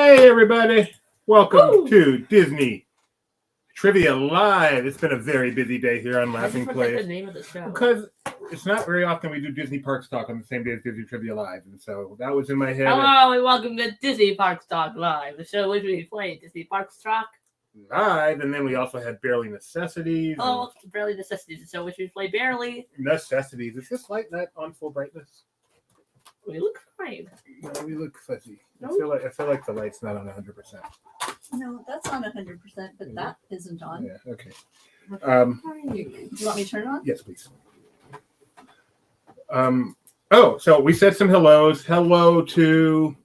Hey, everybody. Welcome to Disney Trivia Live. It's been a very busy day here on Laughing Place. The name of the show. Because it's not very often we do Disney Parks Talk on the same day as Disney Trivia Live. And so that was in my head. Hello and welcome to Disney Parks Talk Live, the show which we play Disney Parks Talk Live. And then we also had Barely Necessities. Oh, Barely Necessities, the show which we play Barely Necessities. Is this light not on full brightness? We look fine. No, we look fuzzy. No. I feel like the light's not on 100%. No, that's on 100%, but that isn't on. Yeah, okay. Do you want me to turn it on? Yes, please. So we said some hellos. Hello to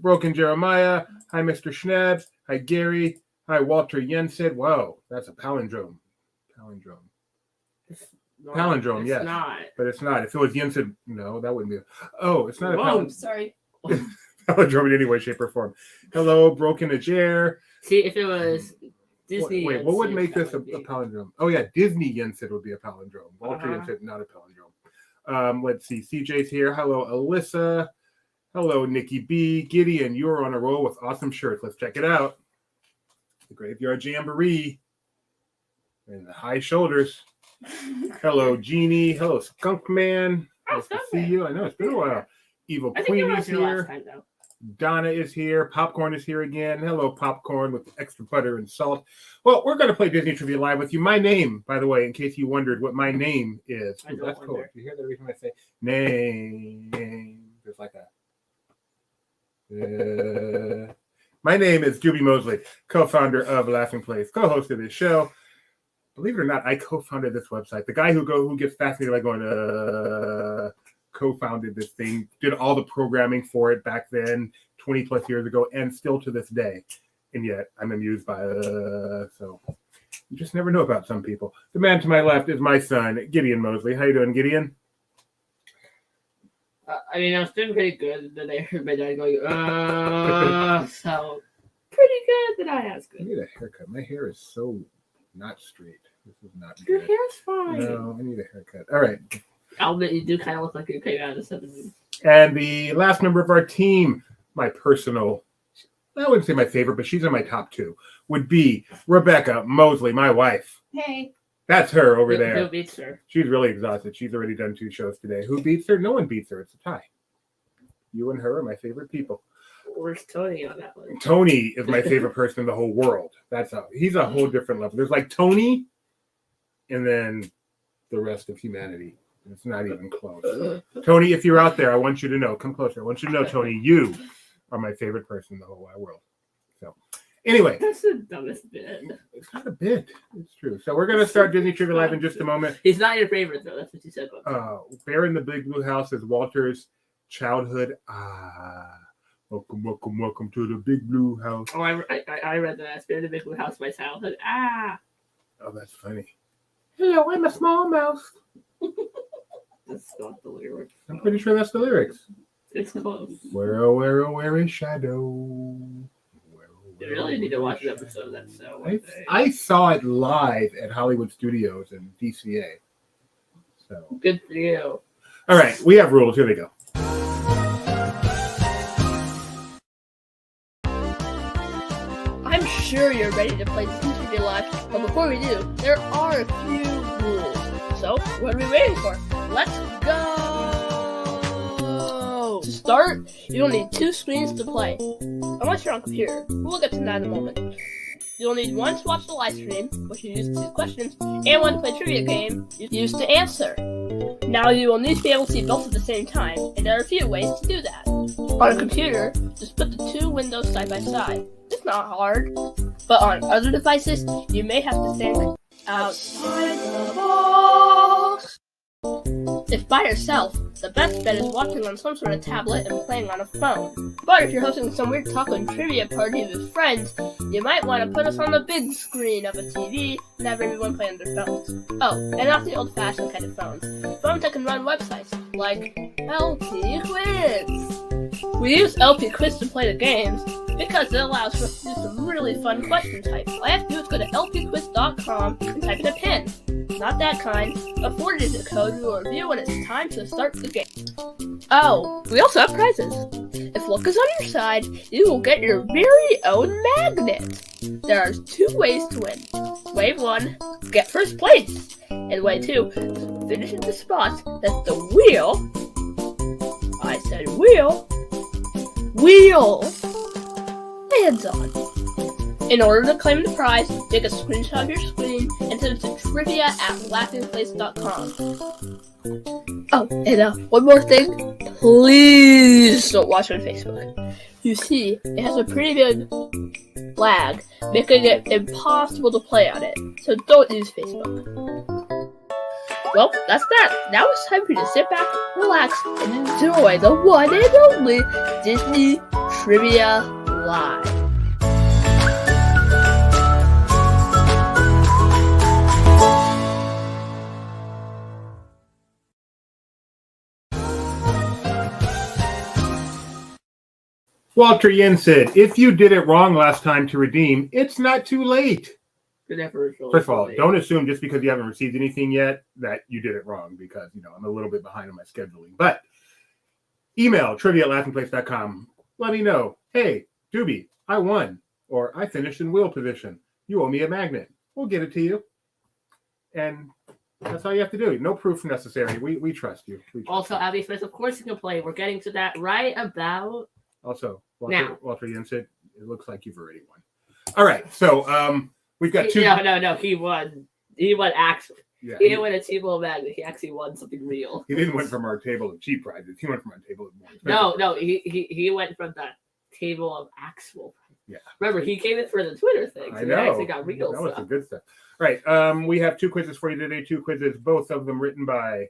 Broken Jeremiah. Hi, Mr. Schnebs. Hi, Gary. Hi, Walter Jensen. Whoa, that's a palindrome. Palindrome, yes. It's not. But it's not. If it was Jensen, no, that wouldn't be. It's not a Whoa. palindrome. Sorry. Palindrome in any way, shape, or form. Hello, Broken Ajer. See, if it was Disney. Wait, what would Jensen, make that this a would be- palindrome? Oh, yeah, Disney Jensen would be a palindrome. Walter Jensen, not a palindrome. Let's see. CJ's here. Hello, Alyssa. Hello, Nikki B. Gideon, you're on a roll with awesome shirts. Let's check it out. The Graveyard Jamboree. And the high shoulders. Hello, Jeannie. Hello, Skunk Man. Oh, Nice to Skunk see Man. you. I know, it's been a while. Evil I think you Queen were is here last here. time, though. Donna is here. Popcorn is here again. Hello, Popcorn with extra butter and salt. Well, we're going to play Disney Trivia Live with you. My name, by the way, in case you wondered what my name is. I don't That's cool. wonder. You hear that every time I say name? There's like a... My name is Juby Mosley, co-founder of Laughing Place, co-host of this show. Believe it or not, I co-founded this website. The guy who gets fascinated by going, co-founded this thing, did all the programming for it back then, 20 plus years ago, and still to this day. And yet I'm amused by so you just never know about some people. The man to my left is my son, Gideon Mosley. How you doing, Gideon? I was doing pretty good. Then I heard my dad going, so pretty good. Then I asked I good. need a haircut. My hair is so not straight. This is not Your good. hair's fine. No, I need a haircut. All right. I'll admit you do kind of look like you came out of the 70s. And the last member of our team, my personal, I wouldn't say my favorite, but she's in my top two, would be Rebecca Mosley, my wife. Hey. That's her over there. Who beats her? She's really exhausted. She's already done 2 shows today. Who beats her? No one beats her. It's a tie. You and her are my favorite people. Where's Tony on that one? Tony is my favorite person in the whole world. He's a whole different level. There's like Tony and then the rest of humanity. It's not even close. Tony, if you're out there, I want you to know. Come closer. I want you to know, Tony, you are my favorite person in the whole wide world. So, anyway. That's the dumbest bit. It's not a bit. It's true. So we're going to start Disney Trivia Live in just a moment. He's not your favorite, though. That's what you said. Bear in the Big Blue House is Walter's childhood. Welcome to the Big Blue House. Oh, I read that. Spirit of the Big Blue House, my childhood. Oh, that's funny. Hello, I'm a small mouse. That's not the lyrics. I'm pretty sure that's the lyrics. It's close. Where is shadow? You really need to watch an episode of that show one day. I saw it live at Hollywood Studios in DCA. So Good for you. all right, we have rules. Here they go. I'm sure you're ready to play Disney Trivia Live, but before we do, there are a few rules. So, what are we waiting for? Let's go! To start, you'll need 2 screens to play, unless you're on computer. We'll get to that in a moment. You'll need one to watch the live stream, which you use to choose questions, and one to play trivia game, you use to answer. Now you will need to be able to see both at the same time, and there are a few ways to do that. On a computer, just put the 2 windows side by side. It's not hard, but on other devices, you may have to think outside the box. If by yourself, the best bet is watching on some sort of tablet and playing on a phone. But if you're hosting some weird taco and trivia party with friends, you might want to put us on the big screen of a TV and have everyone play on their phones. Oh, and not the old-fashioned kind of phones. Phones that can run websites, like LP Quiz. We use LP Quiz to play the games because it allows for us to do some really fun question types. All I have to do is go to lpquiz.com and type in a pin. Not that kind, a 4-digit code we will review when it's time to start the game. Oh, we also have prizes. If luck is on your side, you will get your very own magnet. There are 2 ways to win. Way 1, get first place. And way 2, finish in the spot that the wheel, I said wheel lands on. In order to claim the prize, take a screenshot of your screen and send it to trivia@laughingplace.com. Oh, and one more thing. Please don't watch on Facebook. You see, it has a pretty big lag, making it impossible to play on it. So don't use Facebook. Well, that's that. Now it's time for you to sit back, relax, and enjoy the one and only Disney Trivia Live. Walter Yin said, if you did it wrong last time to redeem, it's not too late. First of all, don't assume just because you haven't received anything yet that you did it wrong, because I'm a little bit behind on my scheduling. But email trivia@laughingplace.com. Let me know, hey, Doobie, I won, or I finished in wheel position. You owe me a magnet. We'll get it to you. And that's all you have to do. No proof necessary. We trust you. Also, Abby Smith, of course you can play. We're getting to that right about Also, now. Walter Yin said, it looks like you've already won. All right, so we've got 2. No, he won. He won actually. Yeah, He didn't win a table of magnet. He actually won something real. He didn't win from our table of cheap prizes. He went from our table of more expensive No, he went from that table of actual. Yeah. Remember, he came in for the Twitter thing. So I know. He actually got real that was stuff. the good stuff. All right, we have 2 quizzes for you today. 2 quizzes, both of them written by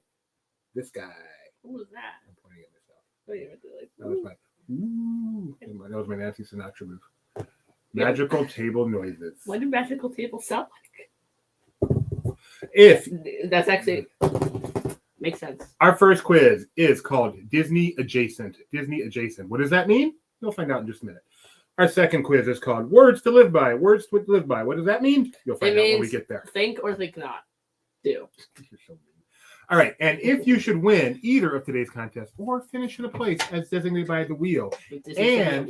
this guy. What was that? I'm pointing at myself. Wait, like, That was my that was my Nancy Sinatra move. Magical table noises. what do magical tables sound like? If That's actually makes sense. our first quiz is called Disney Adjacent. Disney Adjacent. What does that mean? You'll find out in just a minute. Our second quiz is called Words to Live By. Words to Live By. What does that mean? You'll find out when we get there. Think or think not. Do. You're so mean. All right, and if you should win either of today's contests or finish in a place as designated by the wheel, and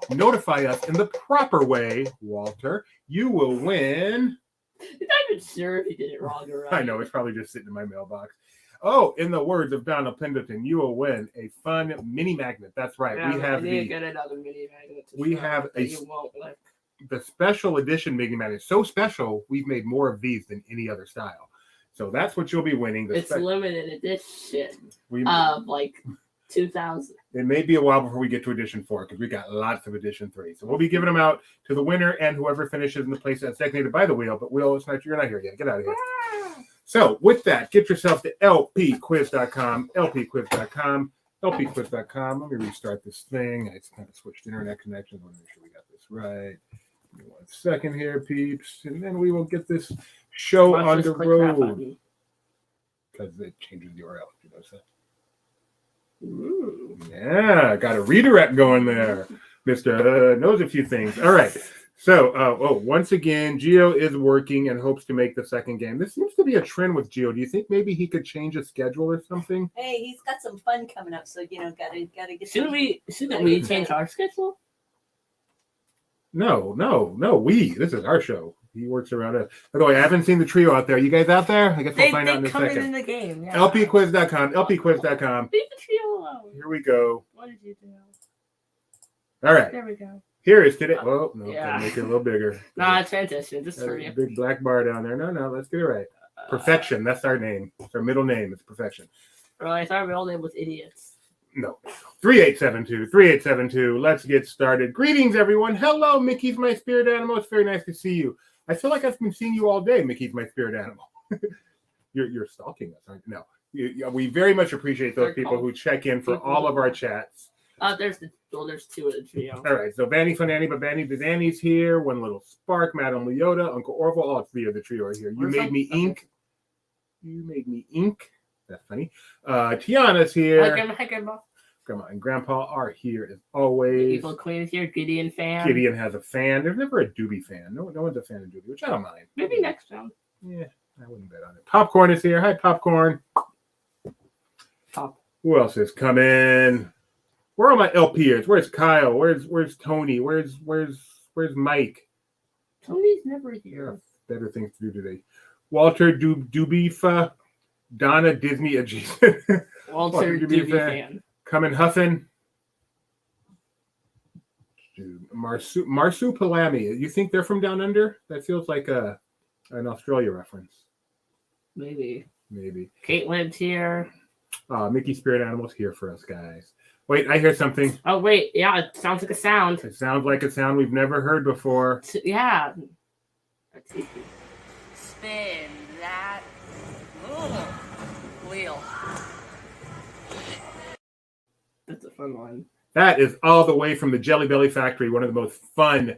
notify us in the proper way, Walter, you will win. I'm not even sure if he did it wrong or right. I know, it's probably just sitting in my mailbox. Oh, in the words of Donald Pendleton, you will win a fun mini magnet. That's right. Yeah, we have I need to get another mini magnet. we have a you won't like. The special edition mini magnet. So special, we've made more of these than any other style. So that's what you'll be winning. It's limited edition we, of like 2000. It may be a while before we get to edition 4 because we got lots of edition 3. So we'll be giving them out to the winner and whoever finishes in the place that's designated by the wheel. But Will, you're not here yet. Get out of here. So with that, get yourself to lpquiz.com, lpquiz.com, lpquiz.com. Let me restart this thing. I kind of switched internet connections. I want to make sure we got this right. Give me 1 second here, peeps. And then we will get this show on the road. Because it changes the URL. You notice that? Ooh. Yeah, got a redirect going there. Mr. knows a few things. All right. So, once again, Gio is working and hopes to make the second game. This seems to be a trend with Gio. Do you think maybe he could change his schedule or something? Hey, he's got some fun coming up, so gotta get. Shouldn't we change our schedule? No. This is our show. He works around us. By the way, I haven't seen the trio out there. You guys out there? I guess we'll find out in a second. In the game. Yeah. lpquiz.com, lpquiz.com. Leave the trio alone. Here we go. What did you do? All right. There we go. Here is today. Oh, no, Yeah. gotta make it a little bigger. Nah, it's transition. Just for A you. big black bar down there. No, let's get it right. Perfection. That's our name. It's our middle name. It's Perfection. I thought my old name was Idiots. No. 3872. Let's get started. Greetings, everyone. Hello, Mickey's my spirit animal. It's very nice to see you. I feel like I've been seeing you all day, Mickey's my spirit animal. You're stalking us, aren't you? No. We very much appreciate those people who check in for all of our chats. There's 2 of the trio. All right, so Vanny Fanani, but Vanny the Danny's here. One Little Spark, Madame Leota, Uncle Orville, all 3 of the trio are here. You made me ink. That's funny. Tiana's here. Hi, Grandma. Grandma and Grandpa are here as always. Evil Queen is here. Gideon fan. Gideon has a fan. There's never a Doobie fan. No one's a fan of Doobie, which I don't mind. Maybe next round. Yeah, I wouldn't bet on it. Popcorn is here. Hi, Popcorn. Pop. Who else is coming? Where are my LPers? Where's Kyle? Where's Tony? Where's Mike? Tony's never here. Better things to do today. Walter Dubifa, Donna Disney adjacent. Walter Doobie fan. Coming huffing. Marsu Palami. You think they're from down under? That feels like an Australia reference. Maybe. Caitlin's here. Mickey Spirit Animals here for us, guys. Wait, I hear something. Oh, wait. Yeah, it sounds like a sound. It sounds like a sound we've never heard before. Yeah. Spin that wheel. That's a fun one. That is all the way from the Jelly Belly Factory. One of the most fun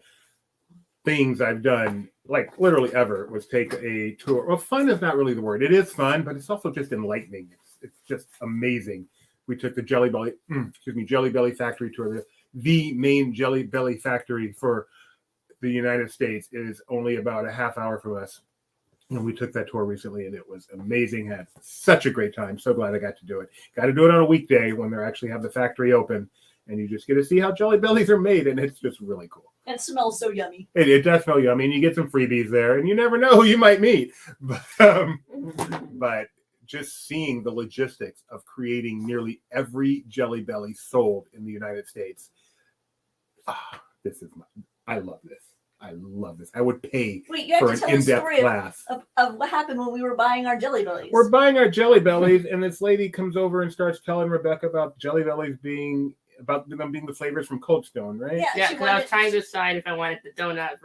things I've done, like literally ever, was take a tour. Well, fun is not really the word. It is fun, but it's also just enlightening. It's just amazing. We took the Jelly Belly Factory tour. The main Jelly Belly factory for the United States is only about a half hour from us. And we took that tour recently, and it was amazing. Had such a great time. So glad I got to do it. Got to do it on a weekday when they actually have the factory open, and you just get to see how Jelly Bellies are made, and it's just really cool. And it smells so yummy. It does smell yummy, and you get some freebies there, and you never know who you might meet. But just seeing the logistics of creating nearly every Jelly Belly sold in the United States. I love this. I would pay for an in-depth class of what happened when we were buying our Jelly Bellies. We're buying our Jelly Bellies, and this lady comes over and starts telling Rebecca about Jelly Bellies being the flavors from Cold Stone, right? Yeah, because I was trying to decide if I wanted the donut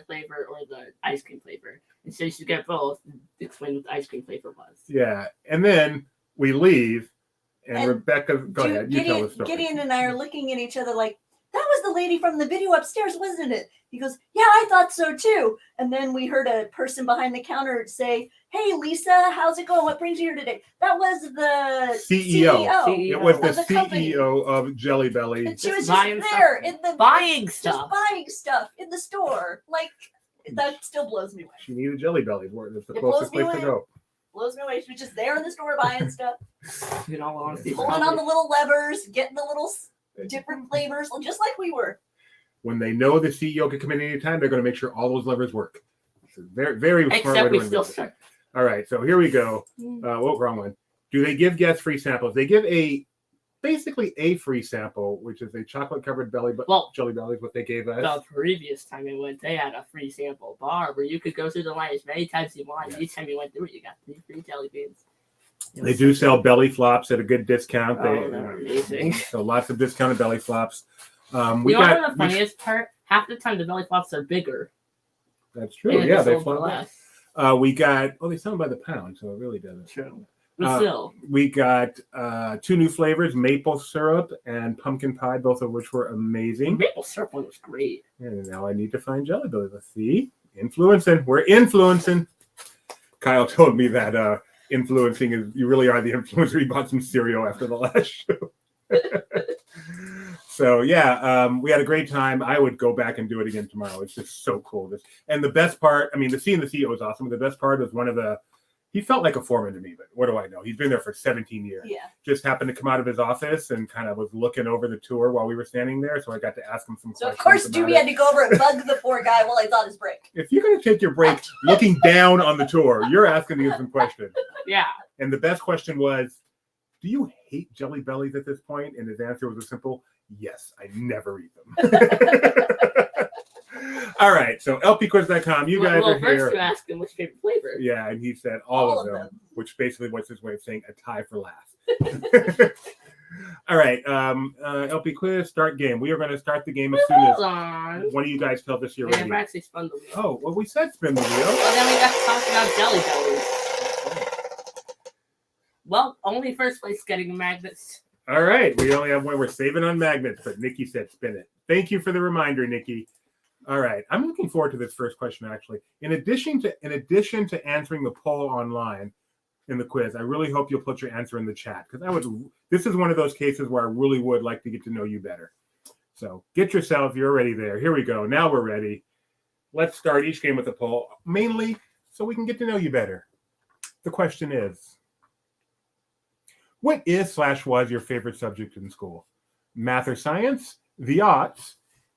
flavor or the ice cream flavor. And so you should get both. Explain what the ice cream flavor was. Yeah, and then we leave, and Rebecca, go ahead, you tell the story. Gideon and I are looking at each other like, that was the lady from the video upstairs, wasn't it? He goes, yeah, I thought so too. And then we heard a person behind the counter say, hey, Lisa, how's it going? What brings you here today? That was the CEO. It was the CEO of Jelly Belly. And she was just there buying stuff in the store. Like, that still blows me away. She needed Jelly Bellies. It's the closest place to go. Blows me away. She was just there in the store buying stuff. You know, honestly, pulling on the little levers, getting the little different flavors, just like we were. When they know the CEO can come in anytime, they're going to make sure all those levers work. It's a very, very smart way to run business. All right, so here we go. Wrong one. Do they give guests free samples? They give basically a free sample, which is a chocolate-covered Jelly Belly, what they gave us. The previous time we went, they had a free sample bar where you could go through the line as many times as you want. Yes. Each time you went through it, you got 3 free jelly beans. They do sell belly flops at a good discount. They're amazing. So lots of discounted belly flops. The funniest part? Half the time the belly flops are bigger. That's true. Yeah, they flop less. They sell them by the pound, so it really doesn't. True. But still. We got 2 new flavors, maple syrup and pumpkin pie, both of which were amazing. The maple syrup one was great. And now I need to find Jelly Belly. Let's see. Influencing. We're influencing. Kyle told me that influencing is you really are the influencer. He bought some cereal after the last show. So yeah, we had a great time. I would go back and do it again tomorrow. It's just so cool. And the best part, seeing the CEO was awesome. The best part was he felt like a foreman to me, but what do I know? He's been there for 17 years. Yeah. Just happened to come out of his office and kind of was looking over the tour while we were standing there. So I got to ask him some questions. So of course, Doobie had to go over and bug the poor guy while he thought his break. If you're going to take your break looking down on the tour, you're asking him some questions. Yeah. And the best question was, do you hate Jelly Bellies at this point? And his answer was a simple, yes, I never eat them. All right, so lpquiz.com, you guys are here. First you asked him which favorite flavor. Yeah, and he said all of them, which basically was his way of saying a tie for last. All right, LP quiz, start game. We are going to start the game as soon as one of you guys tells us you're ready. I've actually spun the wheel. Oh, well, we said spin the wheel. Well, then we got to talk about Jelly Bellies. Well, only first place getting magnets. All right, we only have one. We're saving on magnets, but Nikki said spin it. Thank you for the reminder, Nikki. All right, I'm looking forward to this first question, actually. In addition to answering the poll online in the quiz, I really hope you'll put your answer in the chat, because this is one of those cases where I really would like to get to know you better. So get yourself, you're already there. Here we go. Now we're ready. Let's start each game with a poll, mainly so we can get to know you better. The question is, what is/was your favorite subject in school? math or science, the arts,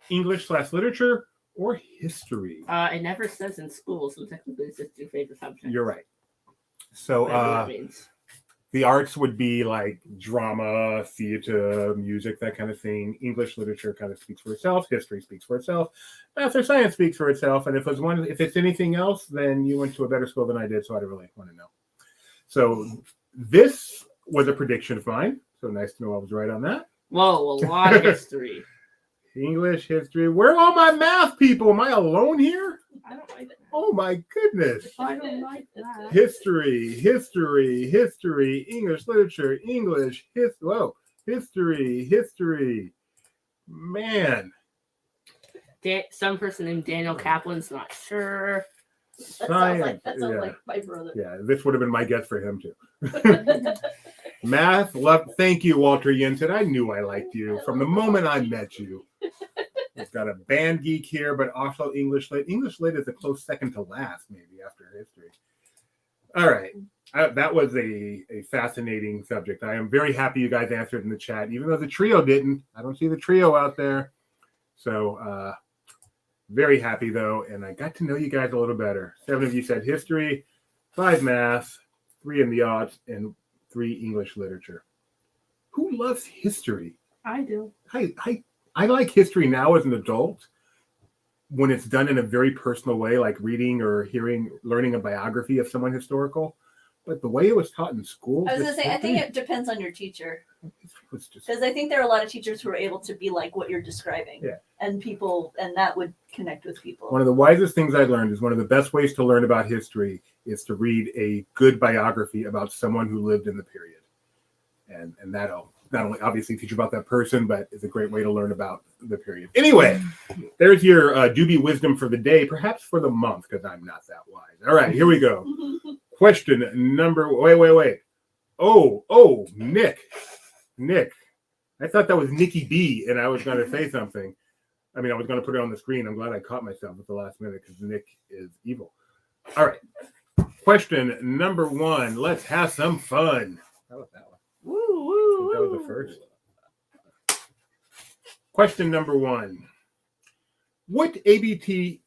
English/literature, or history? It never says in school, so technically it's just your favorite subject. You're right. So Whatever that means. the arts would be like drama, theater, music, that kind of thing. English literature kind of speaks for itself. History speaks for itself. Math or science speaks for itself. And if it's anything else, then you went to a better school than I did, so I don't really want to know. So this was a prediction of mine. So nice to know I was right on that. Whoa, a lot of history. History. Where are all my math people? Am I alone here? I don't like that. Oh my goodness. I don't like that. History, English literature, history. Man. Some person named Daniel Kaplan's not sure. That sounds like my brother. Yeah, this would have been my guess for him too. Math, love. Thank you, Walter Yenton. I knew I liked you from the moment I met you. We've got a band geek here, but also English lit. English lit is a close second to last, maybe after history. All right. That was a fascinating subject. I am very happy you guys answered in the chat, even though the trio didn't. I don't see the trio out there. So very happy, though, and I got to know you guys a little better. 7 of you said history, 5 math, 3 in the arts, and 3 English literature. Who loves history? I do. I like history now as an adult when it's done in a very personal way, like reading or learning a biography of someone historical. But the way it was taught in school. I was going to say, I think it depends on your teacher. Because I think there are a lot of teachers who are able to be like what you're describing. Yeah. And that would connect with people. One of the wisest things I learned is one of the best ways to learn about history is to read a good biography about someone who lived in the period. And that'll not only obviously teach you about that person, but it's a great way to learn about the period. Anyway, there's your doobie wisdom for the day, perhaps for the month, because I'm not that wise. All right, here we go. Question number, wait. Oh, Nick. I thought that was Nikki B, and I was going to say something. I mean, I was going to put it on the screen. I'm glad I caught myself at the last minute because Nick is evil. All right. Question number 1. Let's have some fun. How about that one? Woo. That was the first. Question number 1. What ABC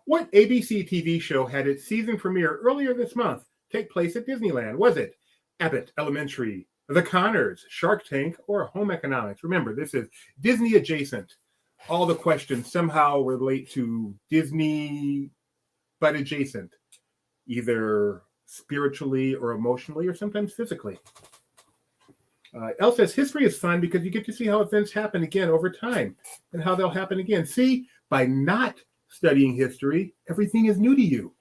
TV show had its season premiere earlier this month take place at Disneyland? Was it Abbott Elementary, The Conners, Shark Tank, or Home Economics? Remember, this is Disney adjacent. All the questions somehow relate to Disney, but adjacent, either spiritually or emotionally or sometimes physically. Elle says history is fun because you get to see how events happen again over time and how they'll happen again. See, by not studying history, everything is new to you.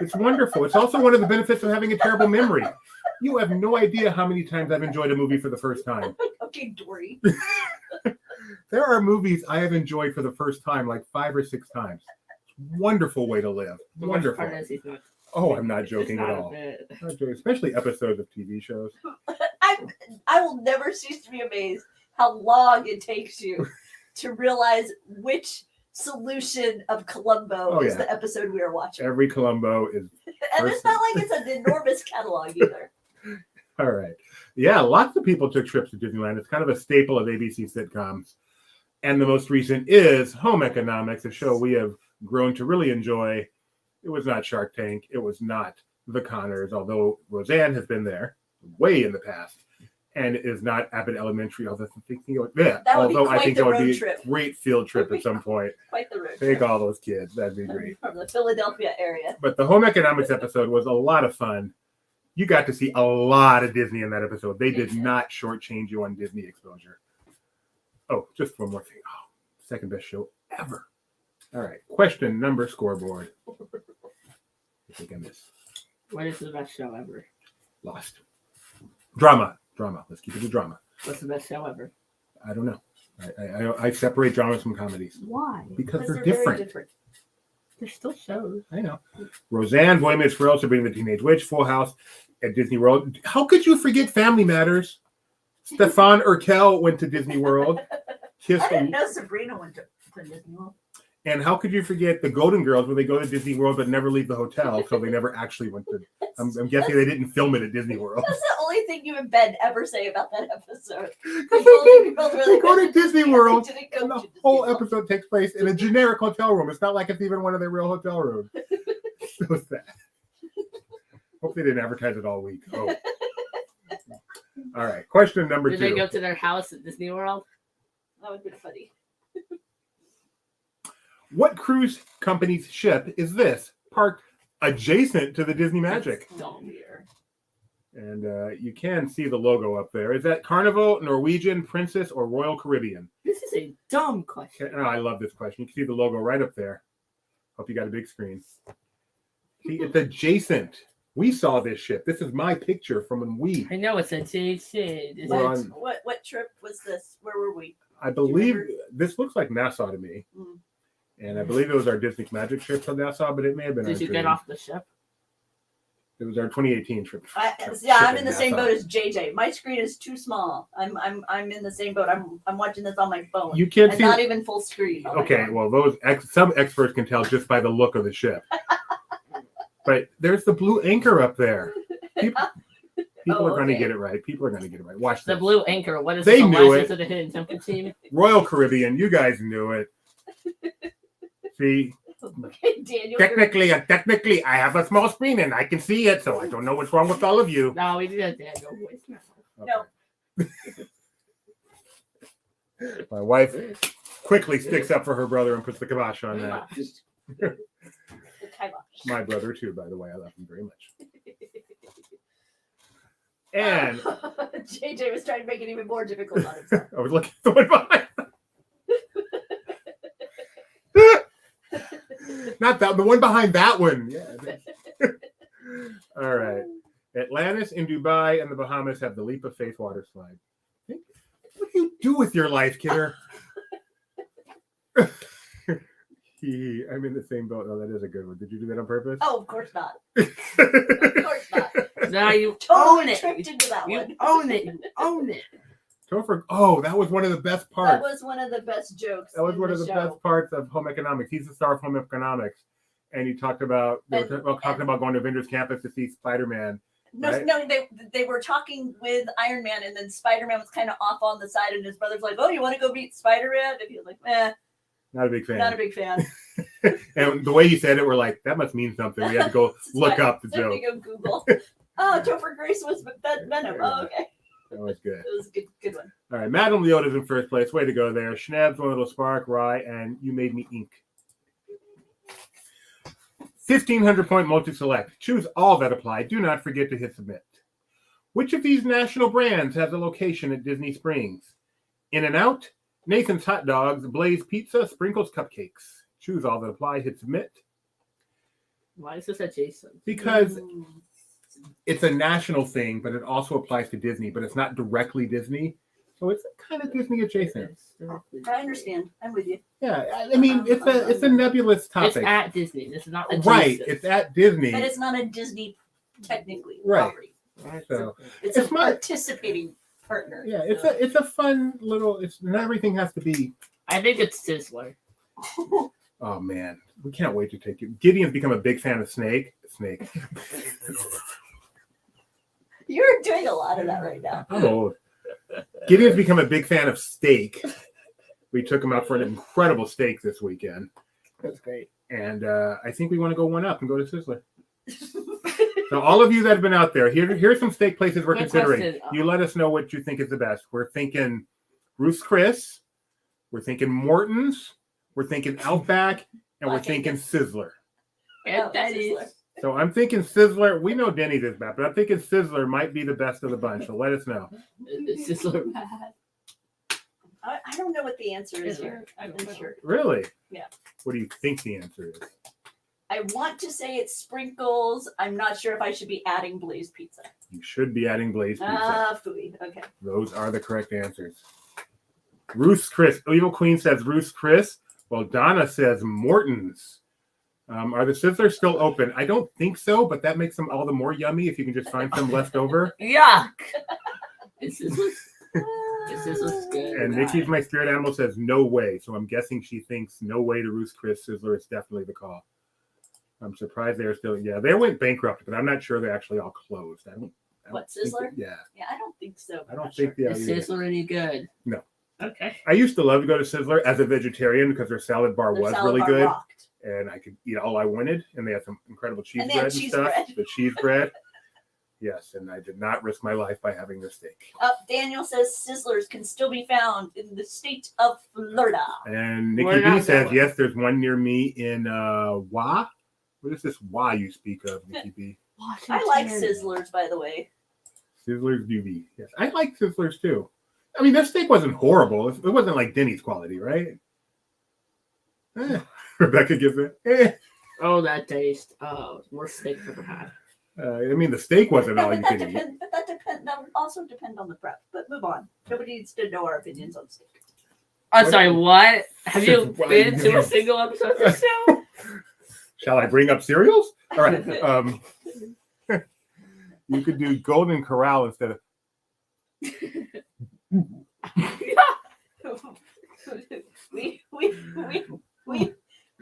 It's wonderful. It's also one of the benefits of having a terrible memory. You have no idea how many times I've enjoyed a movie for the first time. Okay, Dory. There are movies I have enjoyed for the first time like 5 or 6 times. Wonderful way to live. Wonderful. Oh, I'm not joking at all. Not joking, especially episodes of TV shows. I will never cease to be amazed how long it takes you to realize which solution of Columbo is the episode we are watching. Every Columbo is. And it's not like it's an enormous catalog either. All right. Yeah, lots of people took trips to Disneyland. It's kind of a staple of ABC sitcoms. And the most recent is Home Economics, a show we have grown to really enjoy. It was not Shark Tank. It was not The Conners, although Roseanne has been there way in the past. And it is not Abbott Elementary, although I think it would be a great field trip at some point. Quite the road Take trip. all those kids. That'd be great. From the Philadelphia area. But the Home Economics episode was a lot of fun. You got to see a lot of Disney in that episode. They did not shortchange you on Disney exposure. Oh, just one more thing. Oh, second best show ever. All right. Question number scoreboard. I think I missed. What is the best show ever? Lost. Drama. Let's keep it to drama. What's the best show ever? I don't know. I separate dramas from comedies. Why? Because they're very different. different. They're still shows. I know. Roseanne, Boy Meets World, Sabrina the Teenage Witch, Full House at Disney World. How could you forget Family Matters? Stefan Urkel went to Disney World. I didn't know Sabrina went to Disney World. And how could you forget the Golden Girls where they go to Disney World but never leave the hotel, so they never actually went to. I'm guessing they didn't film it at Disney World. That's the only thing you and Ben ever say about that episode. They Really go to Disney World, didn't go and the to Disney whole World. episode takes place in a generic hotel room. It's not like it's even one of their real hotel rooms. So sad. Hope they didn't advertise it all week. Oh. All right. Question number Did 2. they go to their house at Disney World? That would be funny. What cruise company's ship is this parked adjacent to the Disney Magic? Dumb here. And you can see the logo up there. Is that Carnival, Norwegian, Princess, or Royal Caribbean? This is a dumb question. Oh, I love this question. You can see the logo right up there. Hope you got a big screen. See, it's adjacent. We saw this ship. This is my picture from when we. I know it's a JC. Is We're it? on- What trip was this? Where were we? I believe remember? this looks like Nassau to me. Mm. And I believe it was our Disney Magic trip to Nassau, but it may have been. Did our you get dream. off the ship? It was our 2018 trip. Yeah, I'm in the Nassau. same boat as JJ. My screen is too small. I'm in the same boat. I'm watching this on my phone. You can't and see. not even full screen. on my Okay, phone. well, some experts can tell just by the look of the ship. But there's the blue anchor up there. People Oh, are going to okay. get it right. People are going to get it right. Watch The this. Blue Anchor. What is They the knew license it. of the Hidden Temple team? Royal Caribbean. You guys knew it. See, Okay, Daniel. technically, I have a small screen and I can see it, so I don't know what's wrong with all of you. No, we did a Daniel voice. No. Okay. My wife quickly sticks up for her brother and puts the kibosh on that. The kibosh. My brother too, by the way. I love him very much. And JJ was trying to make it even more difficult on himself. I was looking at the one behind. Not that, the one behind that one. Yeah. All right. Atlantis and Dubai and the Bahamas have the Leap of Faith water slide. What do you do with your life, kidder? I'm in the same boat. Oh, that is a good one. Did you do that on purpose? Oh, of course not. Of course not. Now you Totally own it. tripped into that You one. own it. You own it. Oh, that was one of the best That parts. was one of the best jokes. That was in one of the show. best parts of home economics. He's the star of home economics. And he talked about talking about going to Avengers Campus to see Spider-Man. No, Right? no, they were talking with Iron Man, and then Spider-Man was kind of off on the side, and his brother's like, "Oh, you want to go meet Spider-Man?" And he was like, Not a big fan. not a big fan." And the way he said it, we're like, that must mean something. We had to go look up the So joke. we go Google. Oh, Topher Grace was Venom. Oh, okay, That was good. it was a good one. All right, Madam Leota's in first place. Way to go there. Schnabs, One Little Spark, Rye, and You Made Me Ink. 1,500 point multi-select. Choose all that apply. Do not forget to hit submit. Which of these national brands has a location at Disney Springs? In-N-Out, Nathan's Hot Dogs, Blaze Pizza, Sprinkles Cupcakes. Choose all that apply. Hit submit. Why is this adjacent? Because it's a national thing, but it also applies to Disney, but it's not directly Disney. So it's kind of Disney adjacent. I understand. I'm with you. Yeah, I mean, it's a nebulous It's topic. at Disney. This is not adjacent. Right, it's at Disney. But it's not a Disney technically Right. property. Right, So It's It's a not- participating partner. yeah, it's a fun little. It's not everything has to be. I think it's Sizzler. Oh man, we can't wait to take it. Gideon's become a big fan of Snake. You're doing a lot of that right now. I'm old. Gideon's become a big fan of steak. We took him out for an incredible steak this weekend. That's great. And I think we want to go one up and go to Sizzler. So all of you that have been out there, here's some steak places we're Good considering. question. You let us know what you think is the best. We're thinking Ruth's Chris. We're thinking Morton's. We're thinking Outback. And we're Okay. thinking Sizzler. And Oh, that Sizzler. is. So I'm thinking Sizzler. We know Denny's is bad, but I'm thinking Sizzler might be the best of the bunch. So let us know. Is Sizzler bad? I don't know what the answer is Is here. it? I'm not sure. Really? Yeah. What do you think the answer is? I want to say it's Sprinkles. I'm not sure if I should be adding Blaze Pizza. You should be adding Blaze Pizza. Fooey. Okay. Those are the correct answers. Ruth's Chris. Evil Queen says Ruth's Chris. Well, Donna says Morton's. Are the Sizzlers still open? I don't think so, but that makes them all the more yummy if you can just find some left over. Yuck. Is Sizzler? This was good. And Nikki's my spirit animal says no way. So I'm guessing she thinks no way to Ruth's Chris Sizzler is definitely the call. I'm surprised they're still, yeah, they went bankrupt, but I'm not sure they're actually all closed. I don't What, think Sizzler? yeah. Yeah, I don't think so. I don't think they are Is either. Sizzler any good? No. Okay. I used to love to go to Sizzler as a vegetarian because their salad bar Their was salad really bar good. rocked. And I could eat all I wanted. And they had some incredible cheese And they bread had and cheese stuff. bread. The cheese bread. Yes, and I did not risk my life by having the steak. Daniel says Sizzlers can still be found in the state of Florida. And We're Nikki B not says, going. yes, there's one near me in Wa. What is this Wa you speak of, Nikki B? I like Sizzlers, by the way. Sizzlers do be. Yes, I like Sizzlers too. I mean, that steak wasn't horrible. It wasn't like Denny's quality, right? Rebecca gives it. Oh, that taste. Oh, worst steak I've ever had. I mean, the steak wasn't all But you that could eat. depends. But that would also depend on the prep. But move on. Nobody needs to know our opinions on steak. I'm What? sorry, what? Have you Why been to you- a single episode of this show? Shall I bring up cereals? All right. You could do Golden Corral instead of.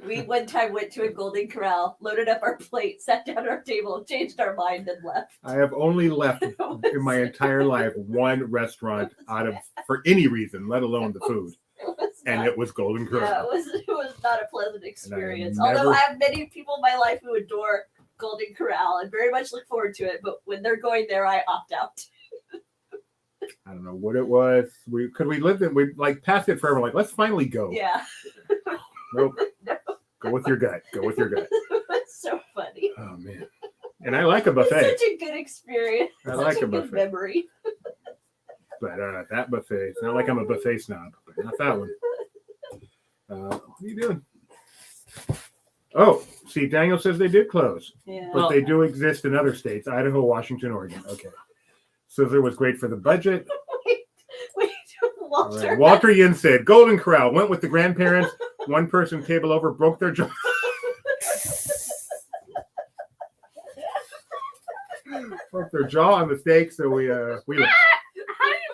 we one time went to a Golden Corral, loaded up our plate, sat down at our table, changed our mind, and left. I have only left in my entire life one restaurant out of for any reason, let alone the food, and it was Golden Yeah, Corral. it was not a pleasant experience. never- Although I have many people in my life who adore Golden Corral and very much look forward to it, but when they're going there, I opt out. I don't know what it was. We lived in we like passed it forever. Like let's finally go. Yeah, Nope. Go with your gut. Go with your gut. it's so funny. Oh man. And I like a buffet, It's such a good experience. I Such like a a good buffet. memory. but that buffet. It's not like I'm a buffet snob, but not that one. What are you doing? Oh, see, Daniel says they did close. Yeah. But they do exist in other states: Idaho, Washington, Oregon. Okay. Sizzler was great for the budget. Wait, All Walter. right. Walter Yin said Golden Corral went with the grandparents. One person table over broke their jaw. Broke their jaw on the steak, so we How do you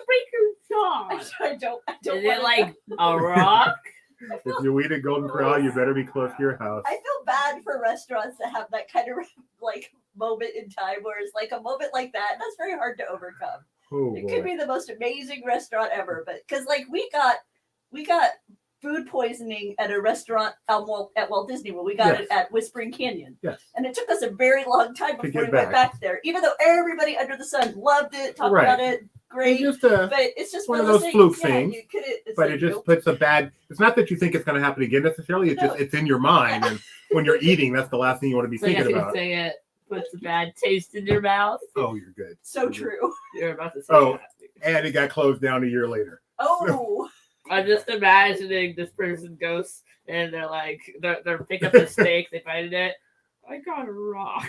break your jaw? I don't. Is it like a rock? if you eat at Golden Corral, you better be close to your house. I feel bad for restaurants that have that kind of like moment in time where it's like a moment like that. That's very hard to overcome. Oh It could boy. be the most amazing restaurant ever, but because like we got food poisoning at a restaurant at Walt Disney World. We got Yes. it at Whispering Canyon, Yes. and it took us a very long time To before get we went back. back there. Even though everybody under the sun loved it, talked Right. about it, great. Just But it's just one one of of those those fluke things. things, You couldn't. It's but like, it just nope. puts a bad. It's not that you think it's going to happen again necessarily. It's No. just it's in your mind, and when you're eating, that's the last thing you want to be So I guess thinking you about. say it puts a bad taste in your mouth. Oh, you're good. So true. You're about to say Oh. that. And it got closed down a year later. Oh, I'm just imagining this person goes and they're like they're picking up the steak, they find it. I got a rock.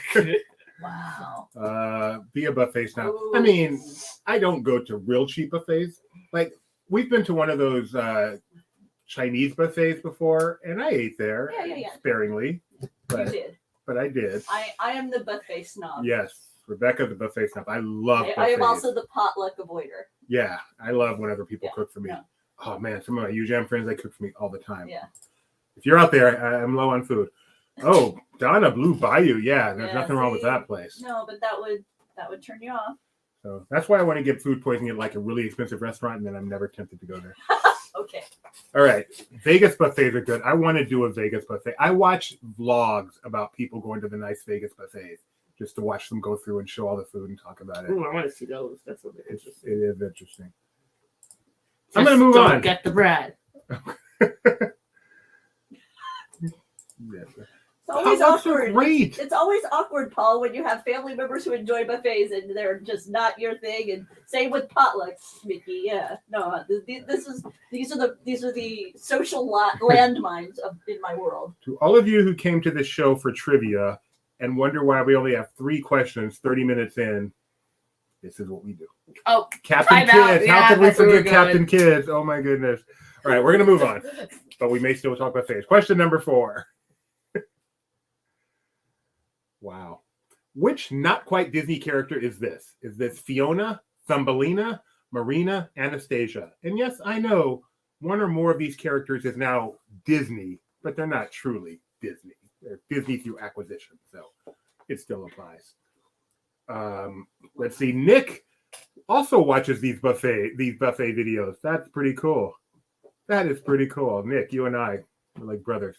wow. Be a buffet snob. I Ooh. mean, I don't go to real cheap buffets. Like we've been to one of those Chinese buffets before, and I ate there Yeah. sparingly, You but did. I did. I am the buffet snob. Yes, Rebecca, the buffet snob. I love buffets. I am also the potluck avoider. Yeah, I love whenever people Yeah, cook for me. yeah. Oh man, some of my UJAM friends, they cook for me all the time. Yeah. If you're out there, I'm low on food. Oh, Donna Blue Bayou. Yeah, there's Yeah, nothing wrong with see? that place. No, but that would turn you off. So that's why I want to get food poisoning at like a really expensive restaurant, and then I'm never tempted to go there. Okay. All right, Vegas buffets are good. I want to do a Vegas buffet. I watch vlogs about people going to the nice Vegas buffets just to watch them go through and show all the food and talk about it. Ooh, I want to see those. That's what It interesting. is interesting. I'm gonna move Don't on. Get the bread. Yes. It's always Potlucks are awkward. great. It's always awkward, Paul, when you have family members who enjoy buffets and they're just not your thing. And same with potlucks, Mickey. Yeah, no, these are the social landmines in my world. To all of you who came to this show for trivia and wonder why we only have 3 questions 30 minutes in, this is what we do. Oh, Captain time out. Kids. Yeah, How could we that's where we're forget Captain going. Kids? Oh my goodness. All right, we're going to move on, but we may still talk about phase. Question number 4. Wow. Which not quite Disney character is this? Is this Fiona, Thumbelina, Marina, Anastasia. And yes, I know one or more of these characters is now Disney, but they're not truly Disney. They're Disney through acquisition, so it still applies. Let's see. Nick also watches these buffet videos. That's pretty cool. That is pretty cool. Nick, you and I are like brothers.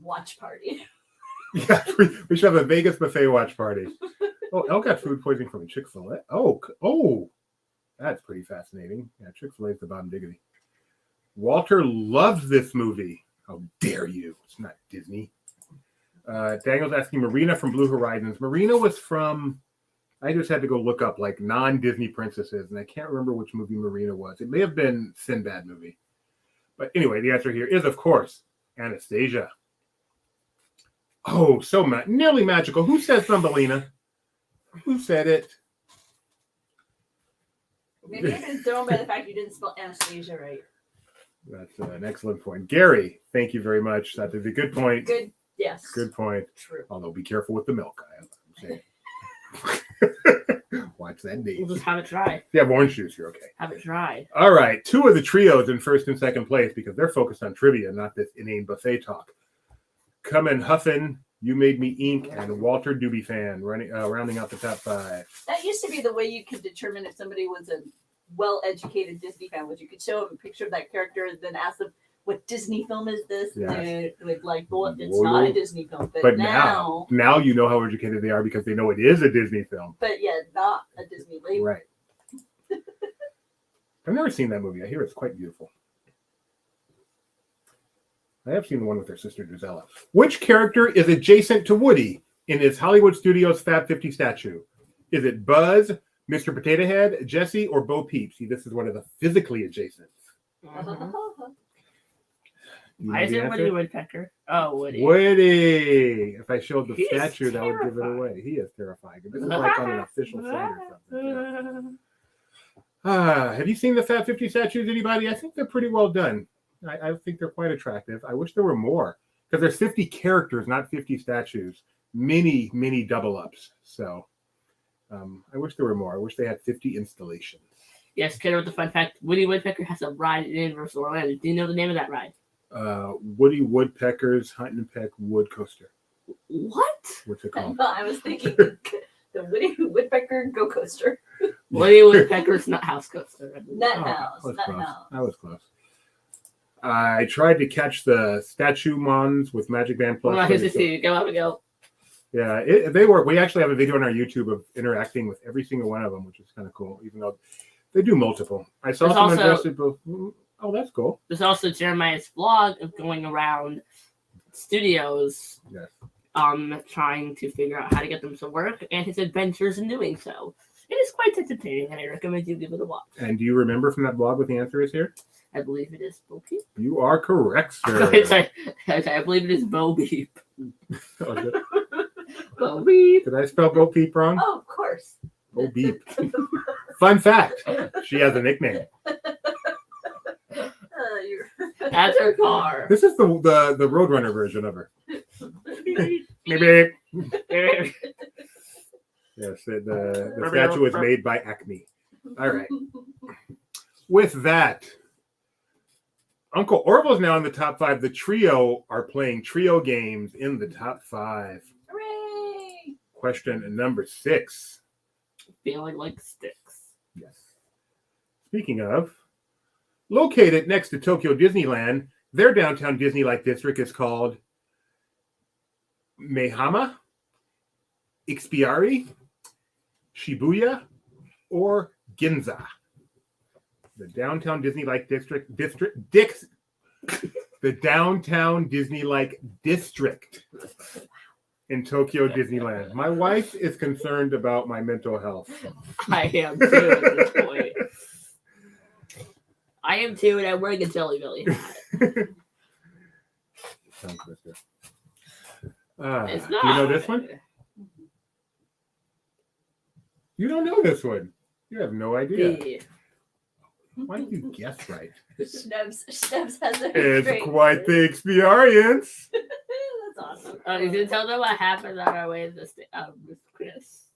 Watch party. Yeah, we should have a Vegas buffet watch party. Oh, Elle got food poisoning from a Chick-fil-A. Oh, that's pretty fascinating. Yeah, Chick-fil-A is the bottom diggity. Walter loves this movie. How dare you? It's not Disney. Daniel's asking Marina from Blue Horizons. Marina was from, I just had to go look up like non-Disney princesses, and I can't remember which movie Marina was. It may have been Sinbad movie. But anyway, the answer here is, of course, Anastasia. Oh, so nearly magical. Who said Thumbelina? Who said it? Maybe I can throw him by the fact you didn't spell Anastasia right. That's an excellent point. Gary, thank you very much. That is a good point. Good, yes. Good point. True. Although be careful with the milk. I'm saying. Watch that We'll date. just have it dry. If you have orange juice, you're okay. Have it dry. All right. Two of the trios in first and second place because they're focused on trivia, not this inane buffet talk. Coming Huffin, You Made Me Ink, and Walter Doobie Fan rounding out the top five. That used to be the way you could determine if somebody was a well-educated Disney fan, was you could show them a picture of that character and then ask them, what Disney film is this? Yes. And they would like, well, it's Whoa. not a Disney film. But now you know how educated they are because they know it is a Disney film. But yeah, not a Disney label. Right. I've never seen that movie. I hear it's quite beautiful. I have seen the one with their sister Gisela. Which character is adjacent to Woody in his Hollywood Studios Fab 50 statue? Is it Buzz, Mr. Potato Head, Jesse, or Bo Peep? See, this is one of the physically adjacent. Mhm. You know Why is the it Woody answer? Woodpecker? Oh, Woody. Woody. If I showed the He is statue, that would give it terrifying. away. He is terrifying. This is like on an official site or something. Have you seen the Fab 50 statues, anybody? I think they're pretty well done. I think they're quite attractive. I wish there were more because there's 50 characters, not 50 statues. Many double ups. So I wish there were more. I wish they had 50 installations. Yes, kiddo, with the fun fact, Woody Woodpecker has a ride at Universal Orlando. Do you know the name of that ride? Woody Woodpecker's Hunt and Peck Wood Coaster. What? What's it called? I was thinking the Woody Woodpecker Go Coaster. Woody Woodpecker's Nut House Coaster. Nut Oh, House. I was Nut close. House. I was close. I tried to catch the statue mons with Magic Band Plus. Well, but here's the it's- see. Go up and go. Yeah, they work. We actually have a video on our YouTube of interacting with every single one of them, which is kind of cool, even though they do multiple. I saw There's someone also- dressed in both. Oh, that's cool. There's also Jeremiah's vlog of going around studios, Yes. trying to figure out how to get them to work and his adventures in doing so. It is quite entertaining, and I recommend you give it a watch. And do you remember from that blog what the answer is here? I believe it is Bo Peep. You are correct, sir. I believe it is Bo Peep. Oh, did, Bo Peep. did I spell Bo Peep wrong? Oh, of course. Bo Peep. Fun fact: she has a nickname. That's her car. This is the Roadrunner version of her. Maybe. Yes, the statue was made by Acme. All right. With that, Uncle Orville's now in the top five. The trio are playing trio games in the top five. Hooray! Question number 6. Feeling like sticks. Yes. Speaking of, located next to Tokyo Disneyland, their downtown Disney-like district is called Maihama, Ikspiari, Shibuya, or Ginza. The downtown Disney-like district, the downtown Disney-like district in Tokyo Disneyland. My wife is concerned about my mental health. I am too at this point. I am too, and I'm wearing a Jelly Belly hat. Sounds good. It's Do not. you know this one? You don't know this one. You have no idea. Yeah. Why did you guess right? Snubs has a It's great quite the experience. That's awesome. You didn't tell them what happened on our way to with Chris.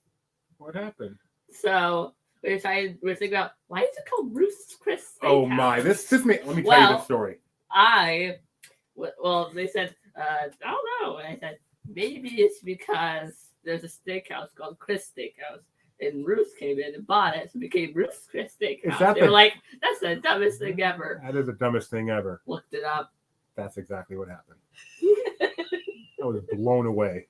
What happened? So we're thinking about why is it called Ruth's Chris Steakhouse? Oh my! Let me tell you the story. They said, I don't know. And I said, maybe it's because there's a steakhouse called Chris Steakhouse. And Ruth came in and bought it, so it became Ruth's Chris Steakhouse. They were like, that's the dumbest thing ever. That is the dumbest thing ever. Looked it up. That's exactly what happened. I was blown away.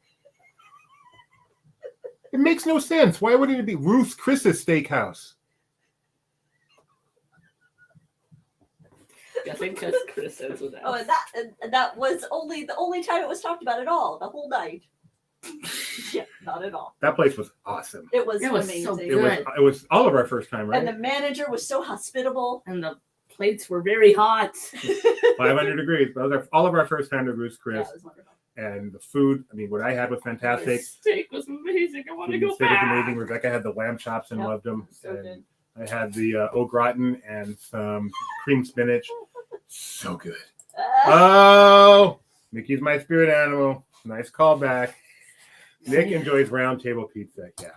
It makes no sense. Why wouldn't it be Ruth's Chris's Steakhouse? Guessing because Chris says with that. Oh, and that was the only time it was talked about at all, the whole night. Yeah, not at all. That place was awesome. It was amazing. So good. It was all of our first time, right? And the manager was so hospitable. And the plates were very hot. 500 degrees. All of our first time to Ruth's Chris. Yeah, it was wonderful. And the food, I mean, what I had was fantastic. The steak was amazing. I want to The go steak was back. amazing. Rebecca had the lamb chops and Yep, loved them. so And good. I had the au gratin and some cream spinach. So good. Oh, Mickey's my spirit animal. Nice callback. Nick enjoys round table pizza. Yeah.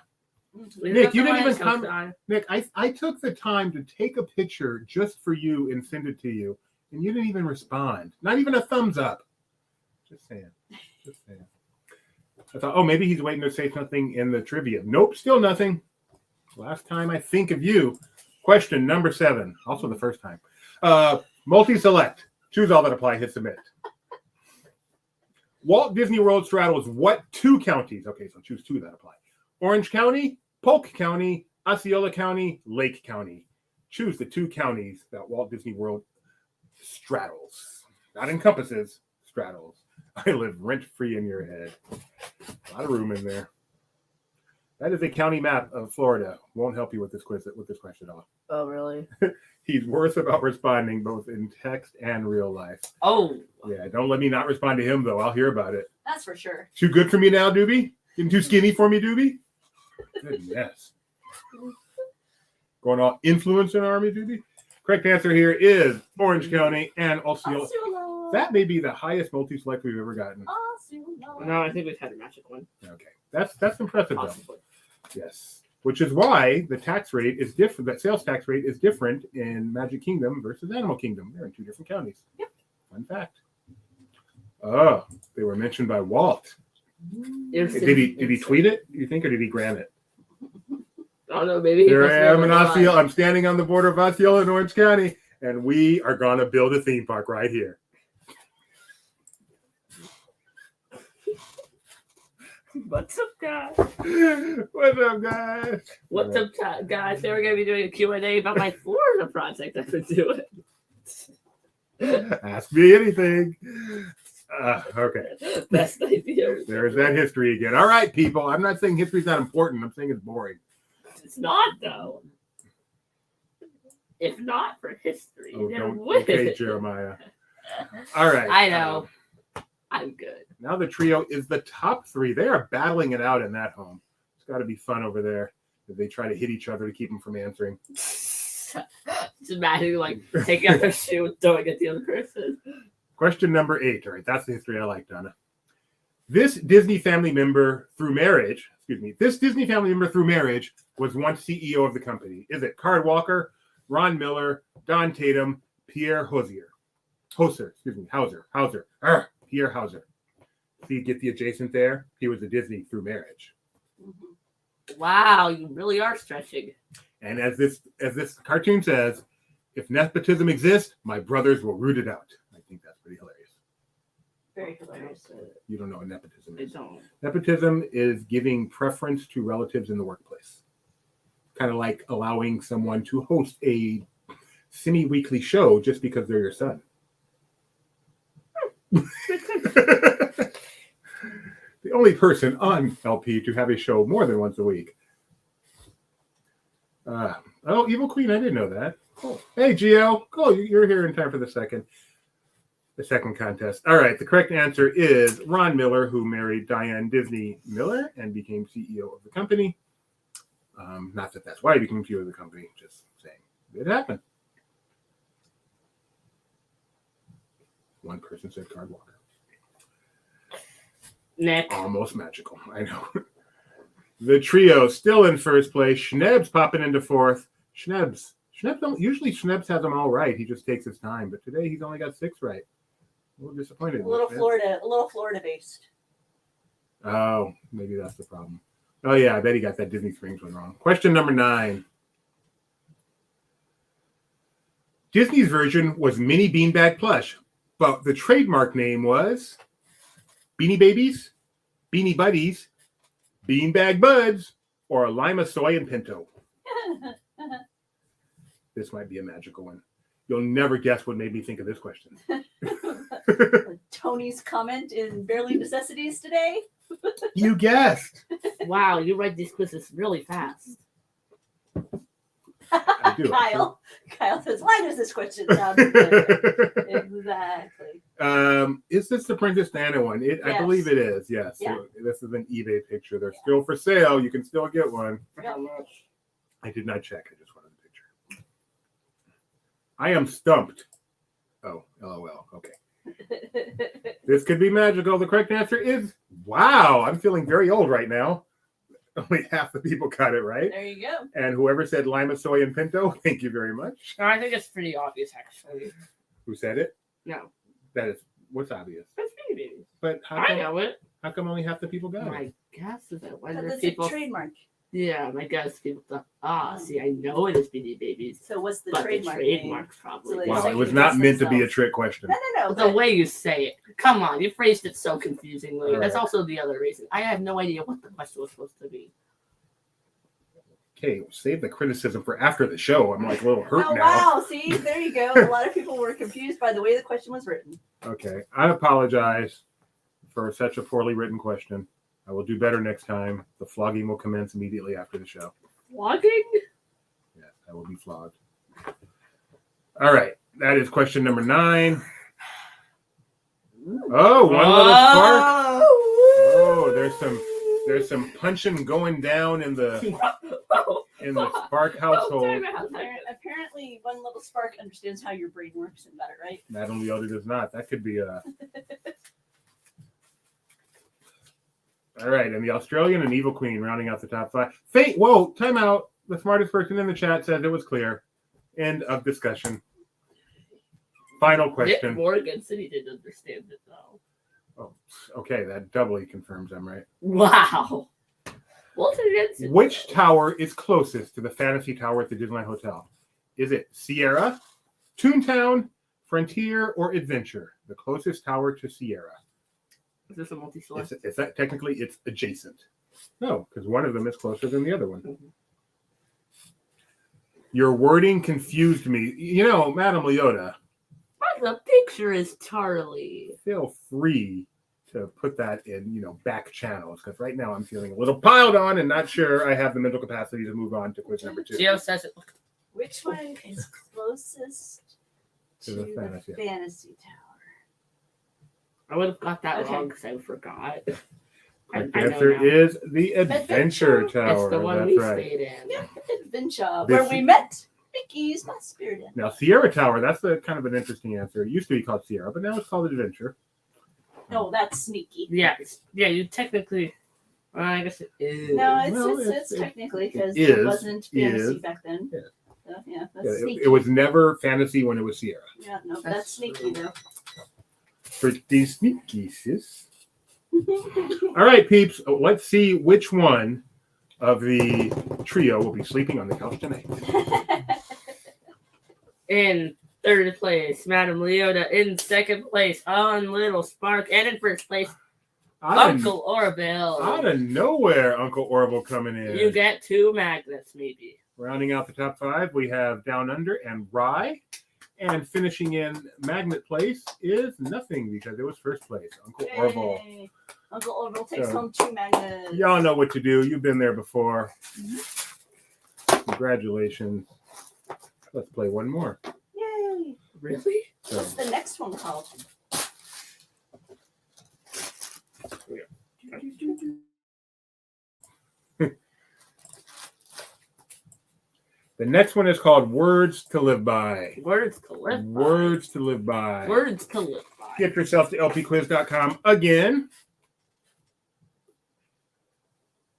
Nick, you didn't even come. Nick, I took the time to take a picture just for you and send it to you, and you didn't even respond. Not even a thumbs up. Just saying. Just saying. I thought, oh, maybe he's waiting to say something in the trivia. Nope, still nothing. Last time I think of you. Question number 7. Also the first time. Multi-select. Choose all that apply. Hit submit. Walt Disney World straddles what 2 counties? Okay, so choose 2 that apply. Orange County, Polk County, Osceola County, Lake County. Choose the 2 counties that Walt Disney World straddles. Not encompasses, straddles. I live rent-free in your head. A lot of room in there. That is a county map of Florida. Won't help you with this question at all. Oh, really? He's worse about responding both in text and real life. Oh. Yeah, don't let me not respond to him, though. I'll hear about it. That's for sure. Too good for me now, Doobie? Getting too skinny for me, Doobie? Goodness. Going all influencer army, Doobie? Correct answer here is Orange County and Osceola. That may be the highest multi-select we've ever gotten. No, I think we've had a magic one. Okay. That's impressive, though. Possibly. Yes. Which is why the tax rate is different. That sales tax rate is different in Magic Kingdom versus Animal Kingdom. They're in 2 different counties. Yep. Fun fact. Oh, they were mentioned by Walt. Did he tweet it, you think, or did he gram it? I don't know, maybe. Here I am in Osceola. I'm standing on the border of Osceola and Orange County, and we are going to build a theme park right here. What's up, guys? What's up, guys? What's up, guys? They were going to be doing a Q&A about my Florida project I've been doing. Ask me anything. Okay. Best idea. There's that history again. All right, people. I'm not saying history's not important. I'm saying it's boring. It's not, though. If not for history, Oh, there don't. would. Okay, Jeremiah. All right. I know. I'm good. Now the trio is the top 3. They are battling it out in that home. It's got to be fun over there. They try to hit each other to keep them from answering. Just imagine, like, taking out their shoe and throwing it at the other person. Question number 8. All right, that's the history I like, Donna. This Disney family member through marriage was once CEO of the company. Is it Card Walker, Ron Miller, Don Tatum, Pierre Hauser? Pierre Hauser. See, get the adjacent there? He was a Disney through marriage. Wow, you really are stretching. And as this cartoon says, if nepotism exists, my brothers will root it out. I think that's pretty hilarious. Very hilarious. You don't know what nepotism I is. don't. Nepotism is giving preference to relatives in the workplace. Kind of like allowing someone to host a semi-weekly show just because they're your son. The only person on LP to have a show more than once a week. Evil Queen, I didn't know that. Cool. Hey, Gio. Cool, you're here in time for the second contest. All right, the correct answer is Ron Miller, who married Diane Disney Miller and became CEO of the company. Not that that's why he became CEO of the company, just saying it happened. One person said Card Walker. Nick. Almost magical. I know. The trio still in first place. Schnebs popping into fourth. Schnebs don't usually. Schnebs has them all right. He just takes his time, but today he's only got 6 right. A little disappointed. A little Florida based. Oh, maybe that's the problem. Oh yeah, I bet he got that Disney Springs one wrong. Question number 9. Disney's version was Mini Beanbag Plush, but the trademark name was Beanie Babies, Beanie Buddies, Beanbag Buds, or Lima Soy and Pinto. This might be a magical one. You'll never guess what made me think of this question. Tony's comment in Barely Necessities today. You guessed. Wow, you write these quizzes really fast. I do. Kyle says, why does this question sound familiar? Exactly. Is this the Princess Diana one? I Yes. believe it is, yes. Yeah. So this is an eBay picture. They're still for sale. You can still get one. For how much? I did not check. I just wanted the picture. I am stumped. Oh, LOL. Okay. This could be magical. The correct answer is wow. I'm feeling very old right now. Only half the people got it right. There you go. And whoever said Lima Soy and Pinto, thank you very much. No, I think it's pretty obvious, actually. Who said it? No, That is what's obvious. that's Beanie Babies. But how I come, know it. how come only half the people got it? My guess is that But whether that's people. a trademark. Yeah, my guess people thought, see, I know it is Beanie Babies. So what's the But trademark? the trademark's probably. So they Wow, like it was to not guess meant to be a themselves. trick question. No. The But way you say it. Come on, you phrased it so confusingly. All That's right. also the other reason. I have no idea what the question was supposed to be. Okay, save the criticism for after the show. I'm like a little hurt oh now. wow! See, there you go. A lot of people were confused by the way the question was written. Okay, I apologize for such a poorly written question. I will do better next time. The flogging will commence immediately after the show. Flogging? Yes, I will be flogged. All right, that is question number 9. Oh, one little spark. Oh, there's some punching going down in the Spark household. Apparently, one little spark understands how your brain works and got it right. Madame Leota does not. That could be a. All right, and the Australian and Evil Queen rounding out the top 5. Whoa, time out. The smartest person in the chat said it was clear. End of discussion. Final question. Nick Morgan said he didn't understand it, though. Oh, okay, that doubly confirms I'm right. Wow. Walter Jensen. Which tower is closest to the Fantasy Tower at the Disneyland Hotel? Is it Sierra, Toontown, Frontier, or Adventure? The closest tower to Sierra. Is this a multi-select? It's technically it's adjacent. No, because one of them is closer than the other one. Mhm. Your wording confused me. You know, Madame Leota, The picture is Charlie. feel free to put that in, back channels, because right now I'm feeling a little piled on and not sure I have the mental capacity to move on to quiz number 2. Gio says it. Which one is closest To to the the Fantasy. fantasy tower? I would have got that Okay. wrong because I forgot. Correct I know answer now. is the Adventure Adventure. Tower. It's the one That's we right. stayed in. Yeah, Adventure, This- where we met Mickey's Best Spirit. Now, Sierra Tower, that's the kind of an interesting answer. It used to be called Sierra, but now it's called Adventure. No, that's sneaky. Yeah, you technically. Well, I guess it is. No, Well, it's technically because is, it wasn't fantasy is. back then. Yeah. So, yeah, that's Yeah, sneaky. it was never fantasy when it was Sierra. Yeah, no, That's that's sneaky true. though. Pretty sneaky, sis. All right, peeps. Let's see which one of the trio will be sleeping on the couch tonight. In third place, Madame Leota. In second place, on Little Spark. And in first place, Uncle Orville. Out of nowhere, Uncle Orville coming in. You get 2 magnets, maybe. Rounding out the top 5, we have Down Under and Rye. And finishing in Magnet Place is nothing because it was first place. Uncle Orville. Yay. Uncle Orville takes So, home 2 magnets. Y'all know what to do. You've been there before. Congratulations. Let's play one more. Yay! Really? So, What's the next one called? the next one is called Words to Live By. Words to live by. Words to Live By. Words to live by. Get yourself to lpquiz.com again.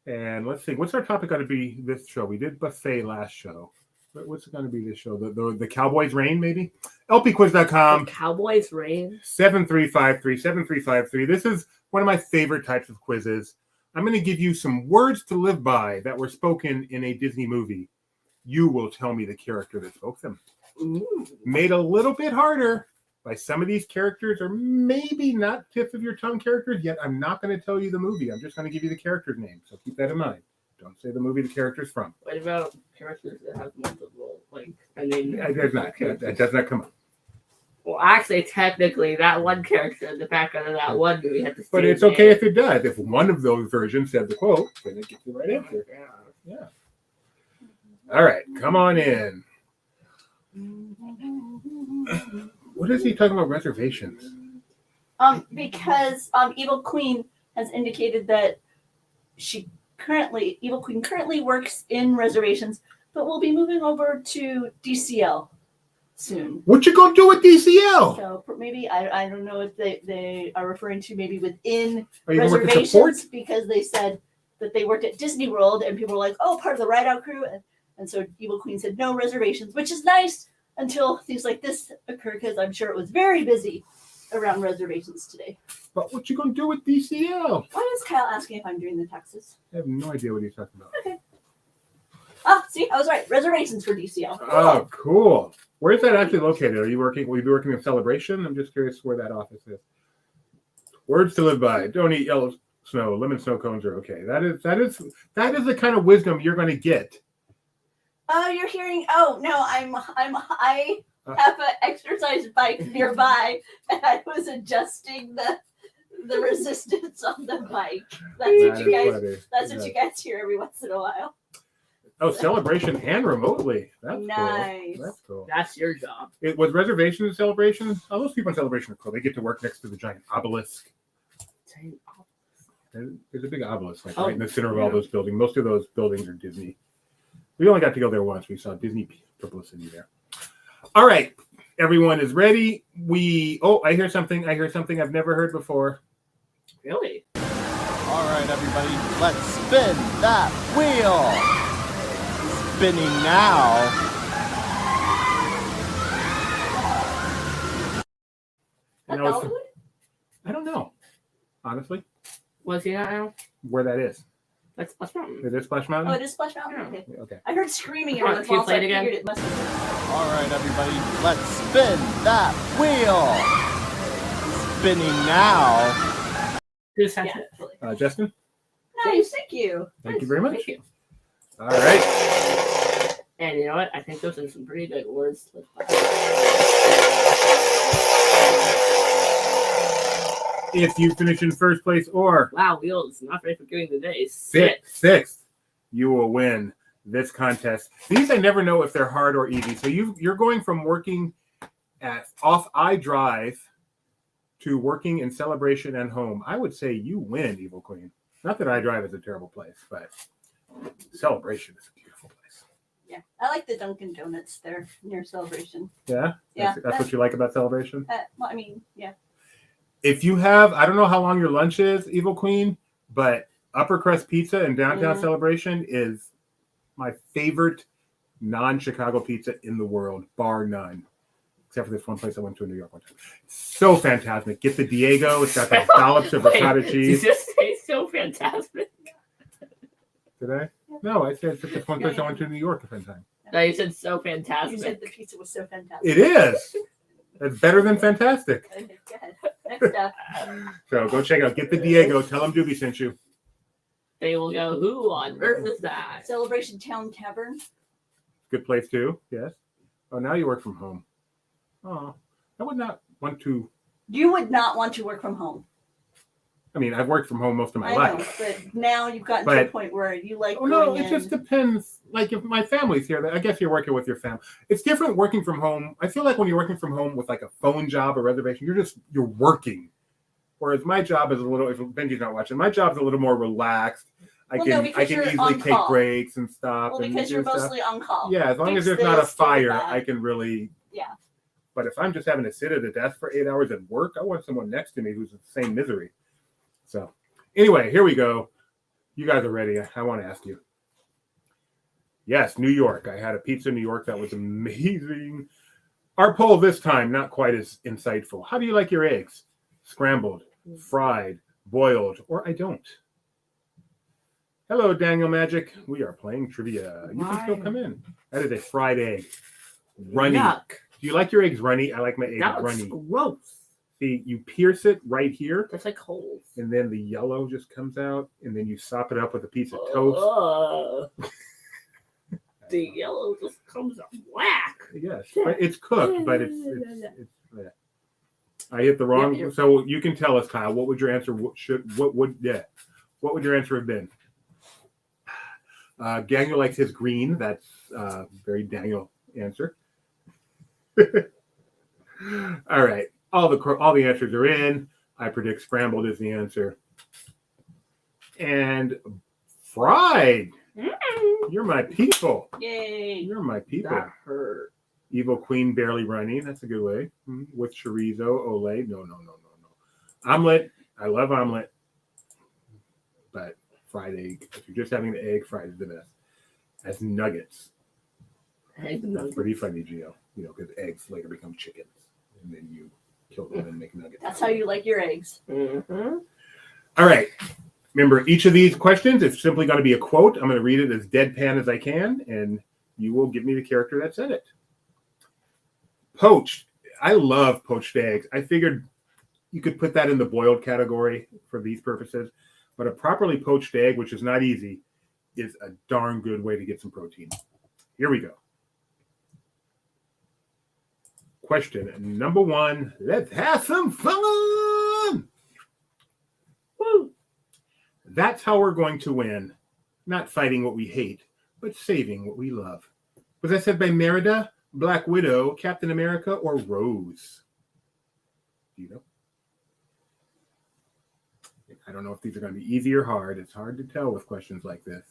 And let's see, what's our topic going to be this show? We did buffet last show. What's it going to be this show? The Cowboys reign, maybe? LPquiz.com. The Cowboys reign. 7353. This is one of my favorite types of quizzes. I'm going to give you some words to live by that were spoken in a Disney movie. You will tell me the character that spoke them. Ooh. Made a little bit harder by some of these characters, or maybe not tip of your tongue characters, yet I'm not going to tell you the movie. I'm just going to give you the character's name. So keep that in mind. Don't say the movie the character's from. What about characters that have multiple, I mean... There's not. That does not come up. Well, actually, technically, that one character in the background of that one movie had the same But it's okay if it does. If one of those versions said the quote, then it gets the right answer. Yeah. All right, come on in. What is he talking about reservations? Because Evil Queen has indicated that Evil Queen currently works in reservations, but will be moving over to DCL soon. What you gonna do with DCL? So maybe I don't know if they are referring to maybe within Are you gonna work at support? reservations, because they said that they worked at Disney World and people were like, oh, part of the ride out crew, and so Evil Queen said no reservations, which is nice until things like this occur, because I'm sure it was very busy around reservations today. But what you gonna do with DCL? Why is Kyle asking if I'm doing the taxes? I have no idea what he's talking about. Okay. See, I was right. Reservations for DCL. Oh, cool. Where is that actually located? Will you be working in Celebration? I'm just curious where that office is. Words to live by. Don't eat yellow snow. Lemon snow cones are okay. That is the kind of wisdom you're going to get. Oh, you're hearing. Oh no, I have an exercise bike nearby, and I was adjusting the resistance on the bike. That's what you guys hear every once in a while. Oh, Celebration and remotely. That's nice. Cool. That's cool. That's your job. It was reservation in Celebration. All those people in Celebration are cool. They get to work next to the giant obelisk. There's a big obelisk right in the center of all those buildings. Most of those buildings are Disney. We only got to go there once. We saw Disney publicity there. All right, everyone is ready. I hear something. I've never heard before. Really? All right, everybody, let's spin that wheel. Spinning now. I don't know, honestly, Was he not now? where that is. That's Splash Mountain. It is Splash Mountain? Oh, it is Splash Mountain? Yeah. Okay. Okay. I heard screaming Come on, every once, so I can you play it figured again? it must have been. All right, everybody, let's spin that wheel. Spinning now. Who's that? Yeah. Justin, Nice, thank you. thank you very much. Thank you. All right. And you know what? I think those are some pretty good words to live by. If you finish in first place or Wow, Wheels, not very forgiving today. sixth, you will win this contest. These I never know if they're hard or easy. So you're going from working at off iDrive to working in Celebration and home. I would say you win, Evil Queen. Not that iDrive is a terrible place, but Celebration is a beautiful place. Yeah, I like the Dunkin' Donuts there near Celebration. Yeah? Yeah. That's what you like about Celebration? Well, I mean, yeah. If you have, I don't know how long your lunch is, Evil Queen, but Upper Crust Pizza in downtown Celebration is my favorite non-Chicago pizza in the world, bar none. Except for this one place I went to in New York one time. So fantastic. Get the Diego. It's got those dollops of ricotta cheese. Did you just say so fantastic? Did I? No, I said it's this one place I went to in New York one time. No, you said so You said fantastic. the pizza was so fantastic. It is. It's better than fantastic. Okay, go ahead. Next up. So go check it out. Get the Diego. Tell them Doobie sent you. They will go, who on earth is that? Celebration Town Tavern. Good place too. Yes. Oh, now you work from home. Oh, I would not want to. You would not want to work from home. I mean, I've worked from home most of my I know, life. but now you've gotten to a point where you like. Oh no, going it just in. depends. Like if my family's here, I guess you're working with your family. It's different working from home. I feel like when you're working from home with like a phone job or reservation, you're working. Whereas my job is a little. If Benji's not watching, my job's a little more relaxed. I can you're easily on take call. breaks and stuff. Well, and because do you're stuff. mostly on call. Yeah, as long Fix as there's not a this, do fire, that. I can really. Yeah. But if I'm just having to sit at a desk for 8 hours at work, I want someone next to me who's the same misery. So, anyway, here we go. You guys are ready. I want to ask you. Yes, New York. I had a pizza in New York that was amazing. Our poll this time, not quite as insightful. How do you like your eggs? Scrambled, fried, boiled, or I don't? Hello, Daniel Magic. We are playing trivia. You can still come in. That is a fried egg. Runny. Yuck. Do you like your eggs runny? I like my eggs That looks runny. gross. See, you pierce it right here, That's like holes. and then the yellow just comes out, and then you sop it up with a piece of toast. The yellow just comes out whack. Yes, but it's cooked, but it's I hit the wrong. Yeah, so you can tell us, Kyle. What would your answer? What would your answer have been? Daniel likes his green. That's very Daniel answer. All right, all the answers are in. I predict scrambled is the answer, and fried. You're my people. Yay. You're my people. That hurt. Evil Queen barely runny. That's a good way. With chorizo, ole. No. Omelet. I love omelet. But fried egg. If you're just having the egg, fried is the best. As nuggets. That's pretty funny, Gio. You know, because eggs later become chickens. And then you kill them and make nuggets. That's how you like your eggs. Mm-hmm. All right. Remember, each of these questions is simply going to be a quote. I'm going to read it as deadpan as I can, and you will give me the character that said it. Poached. I love poached eggs. I figured you could put that in the boiled category for these purposes, but a properly poached egg, which is not easy, is a darn good way to get some protein. Here we go. Question number 1. Let's have some fun. Woo. That's how we're going to win. Not fighting what we hate, but saving what we love. Was that said by Merida, Black Widow, Captain America, or Rose? Do you know? I don't know if these are going to be easy or hard. It's hard to tell with questions like this.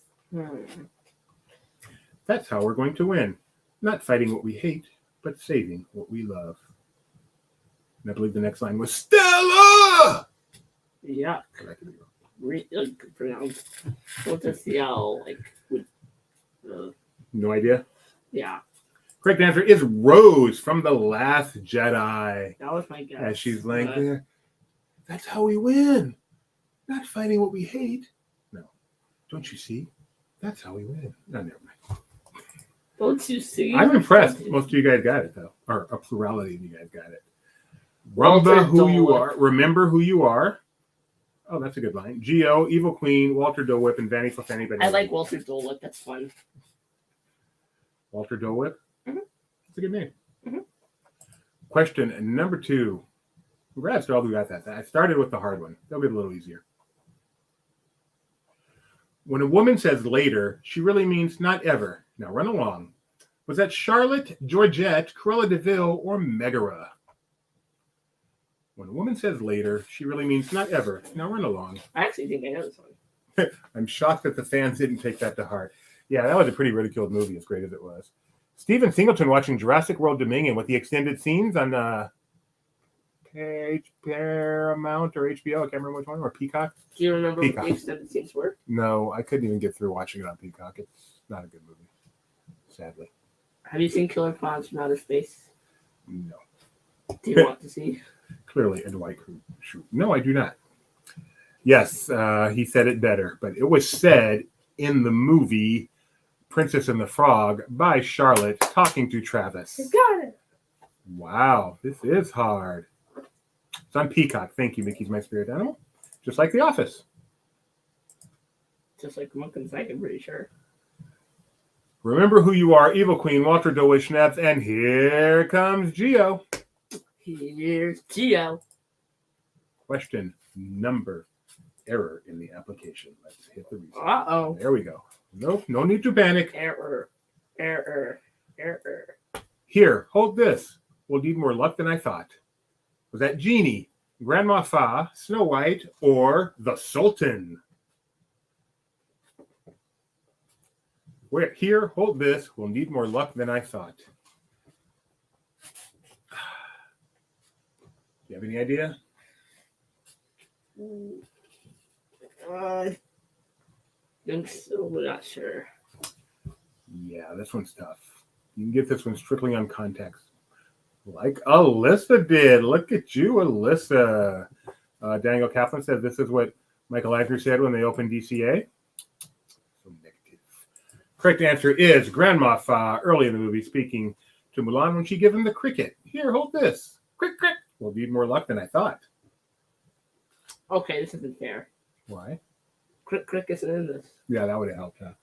That's how we're going to win. Not fighting what we hate, but saving what we love. And I believe the next line was Stella! Yuck. But I could be wrong. Pronounced. What's a CL? Like, with, No idea. yeah. Correct answer is Rose from The Last Jedi. That was my guess. As she's laying there. That's how we win. Not fighting what we hate. No. Don't you see? That's how we win. No, never mind. Don't you see? I'm impressed. Most of you guys got it, though. Or a plurality of you guys got it. Walter Rumba who you Dole. are. Remember who you are. Oh, that's a good line. Geo, Evil Queen, Walter Dole Whip, and Vanny for Fanny. I like Walter Dole. That's fun. Walter Dole Whip? Mm-hmm. That's a good name. Mm-hmm. Question number 2. Congrats to all who got that. I started with the hard one. That'll be a little easier. When a woman says later, she really means not ever. Now run along. Was that Charlotte, Georgette, Cruella de Vil, or Megara? When a woman says later, she really means not ever. Now run along. I actually think I know this one. I'm shocked that the fans didn't take that to heart. Yeah, that was a pretty ridiculed movie, as great as it was. Stephen Singleton watching Jurassic World Dominion with the extended scenes on Paramount or HBO. I can't remember which one. Or Peacock. Do you remember Peacock. what the extended scenes were? No, I couldn't even get through watching it on Peacock. It's not a good movie, sadly. Have you seen Killer Clowns from Outer Space? No. Do you want to see? Clearly a Dwight shoot. No, I do not. Yes, he said it better, but it was said in the movie Princess and the Frog by Charlotte talking to Travis. You got it. Wow, this is hard. It's on Peacock. Thank you, Mickey's my spirit animal. Just like The Office. Just like Monk and Psych, I'm pretty sure. Remember who you are, Evil Queen, Walter Dole Schnaps, and here comes Geo. Here's Geo. Question number error in the application. Let's hit the reset. Uh-oh. There we go. Nope, no need to panic. Error. Here, hold this. We'll need more luck than I thought. Was that Genie, Grandma Fa, Snow White, or the Sultan? Here, hold this. We'll need more luck than I thought. Do you have any idea? think so, but not sure. Yeah, this one's tough. You can get this one strictly on context. Like Alyssa did. Look at you, Alyssa. Daniel Kaplan said this is what Michael Eisner said when they opened DCA. So negative. Correct answer is Grandma Fa early in the movie speaking to Mulan when she gave him the cricket. Here, hold this. Crick, crick. Well, need more luck than I thought. Okay, this isn't fair. Why? Crick isn't in this. Yeah, that would have helped, huh?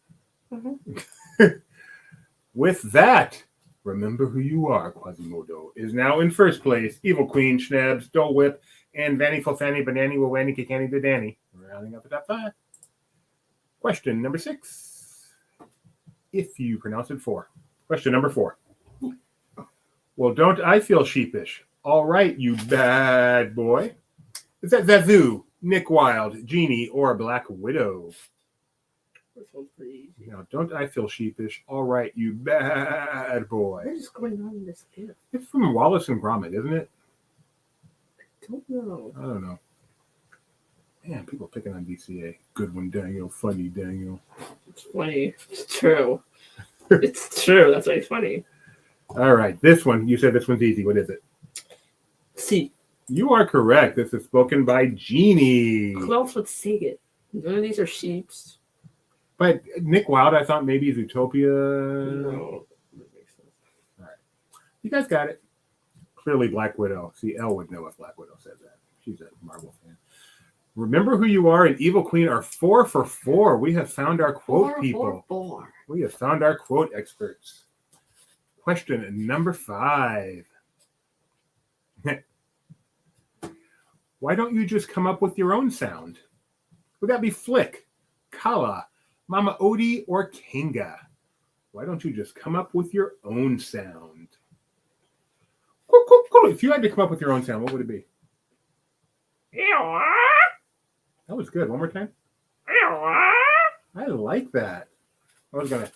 Mm-hmm. With that, remember who you are, Quasimodo is now in first place. Evil Queen, Schnebs, Dole Whip, and Vanny Fofani, Banani, Wawani, Kikani, the Danny. Rounding up the top 5. Question number 6. If you pronounce it 4. Question number 4. Well, don't I feel sheepish? All right, you bad boy. Is that Zazu, Nick Wilde, Genie, or Black Widow? This one's pretty easy. Now, don't I feel sheepish? All right, you bad boy. What is going on in this gift? It's from Wallace and Gromit, isn't it? I don't know. I don't know. Man, people picking on DCA. Good one, Daniel. Funny, Daniel. It's funny. It's true. It's true. That's why it's funny. All right, this one. You said this one's easy. What is it? See, You are correct. This is spoken by Genie. who else would say it? None of these are sheeps. But Nick Wilde, I thought maybe Zootopia. No. That makes sense. All right. You guys got it. Clearly Black Widow. See, Elle would know if Black Widow said that. She's a Marvel fan. Remember who you are and Evil Queen are 4 for 4. We have found our quote people. 4. We have found our quote experts. Question number 5. Why don't you just come up with your own sound? Would that be Flick, Kala, Mama Odie, or Kinga? Why don't you just come up with your own sound? If you had to come up with your own sound, what would it be? That was good. One more time. I like that. I was gonna.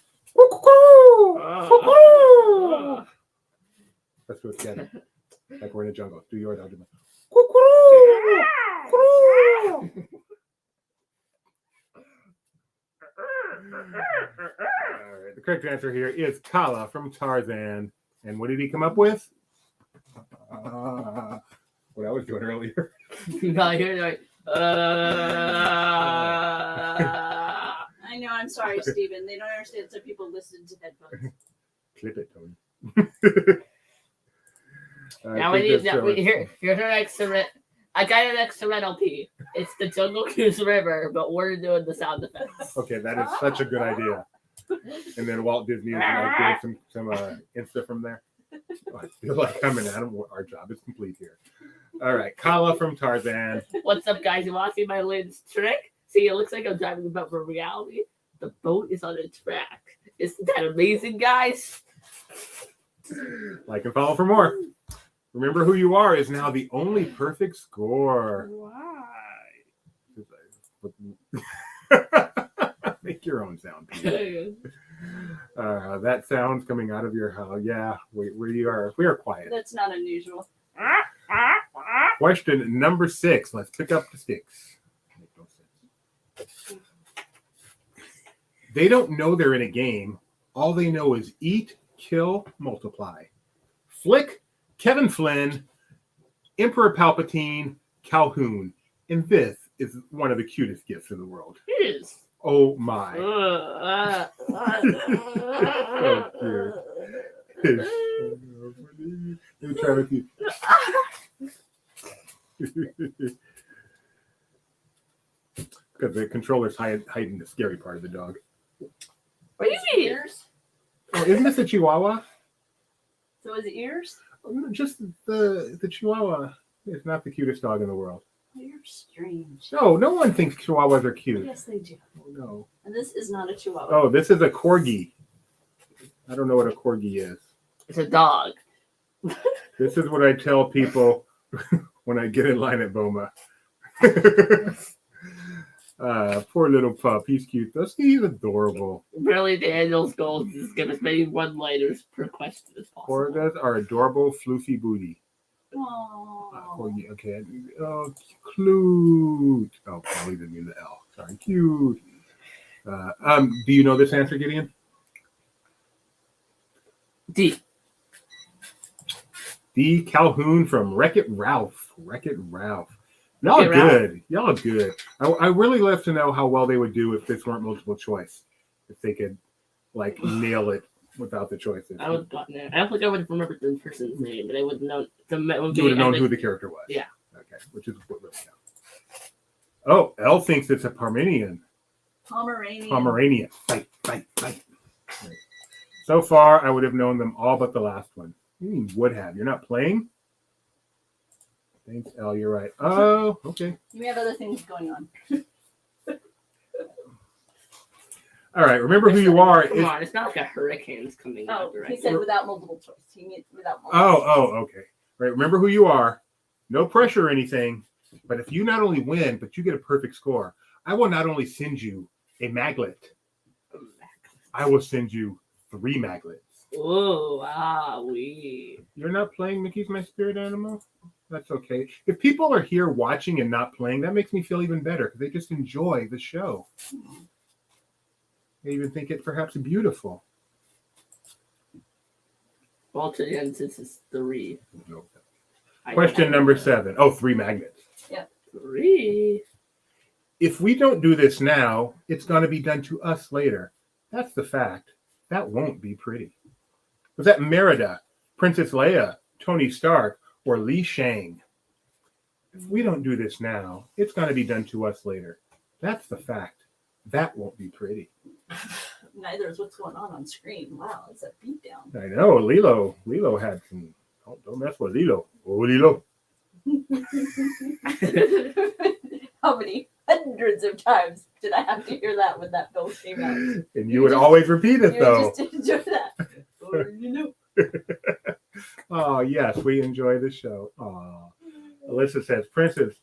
Let's do it together. Like we're in a jungle. Do yours. I'll do mine. All right. The correct answer here is Kala from Tarzan. And what did he come up with? What I was doing earlier. No, you're like, I know. I'm sorry, Stephen. They don't understand. Some people listen to headphones. Clip it, Tony. now we need here's our extra. I got an extra LP. It's the Jungle Cruise River, but we're doing the sound effects. Okay, that is such a good idea. And then Walt Disney is going to give some Insta from there. Oh, I feel like I'm an animal. Our job is complete here. All right, Kala from Tarzan. What's up, guys? You want to see my latest trick? See, it looks like I'm driving the boat for reality. The boat is on a track. Isn't that amazing, guys? Like and follow for more. Remember who you are is now the only perfect score. Why? Make your own sound. That sound's coming out of your house. Yeah, we are quiet. That's not unusual. Question number 6. Let's pick up the sticks. Make no sense. They don't know they're in a game. All they know is eat, kill, multiply. Flick, Kevin Flynn, Emperor Palpatine, Calhoun. And this is one of the cutest gifts in the world. It is. Oh my. So cute. Let me try with you. Because the controller's hiding the scary part of the dog. What do you mean? Ears? Oh, isn't this a Chihuahua? So his ears? Just the Chihuahua is not the cutest dog in the world. You're strange. No one thinks Chihuahuas are cute. Yes, they do. Oh, no. And this is not a Chihuahua. Oh, this is a Corgi. I don't know what a Corgi is. It's a dog. This is what I tell people when I get in line at Boma. Poor little pup. He's cute though. He's adorable. Really, Daniel's goal is to give as many one-liners per question as possible. Corgas are adorable, floofy booty. Aww. Corgi, okay. Oh, cute. Oh, probably didn't mean the L. Sorry, cute. Do you know this answer, Gideon? D. D. Calhoun from Wreck-It Ralph. Wreck-It Ralph. Y'all are Wreck-It Ralph. good. Y'all are good. I really love to know how well they would do if this weren't multiple choice. If they could, like, nail it without the choices. I would have gotten it. I don't think I would have remembered the person's name, but I would have known. You would have known who the character was. Yeah. Okay, which is what really counts. Oh, Elle thinks it's a Pomeranian. Pomeranian. Fight. Right. So far, I would have known them all but the last one. You mean would have? You're not playing? Thanks, Elle. You're right. Oh, okay. We have other things going on. All right. Remember who you are. Come on, it's not like a hurricane's coming Oh, up, right? he said without multiple choice. He means without multiple choice. Oh, okay. Right. Remember who you are. No pressure or anything. But if you not only win, but you get a perfect score, I will not only send you a maglet, I will send you 3 maglets. Oh, wow, we. You're not playing Mickey's My Spirit Animal? That's okay. If people are here watching and not playing, that makes me feel even better because they just enjoy the show. They even think it perhaps beautiful. Well, to the end, this is 3. No. Question number 7. Oh, 3 magnets. 3. If we don't do this now, it's going to be done to us later. That's the fact. That won't be pretty. Was that Merida, Princess Leia, Tony Stark, or Li Shang? If we don't do this now, it's going to be done to us later. That's the fact. That won't be pretty. Neither is what's going on screen. Wow, it's a beatdown. I know. Lilo had some. Oh, don't mess with Lilo. Oh, Lilo. How many hundreds of times did I have to hear that when that film came out? And you would always repeat it, though. You just enjoy that. Oh, you know. Oh, yes, we enjoy the show. Oh. Alyssa says, Princess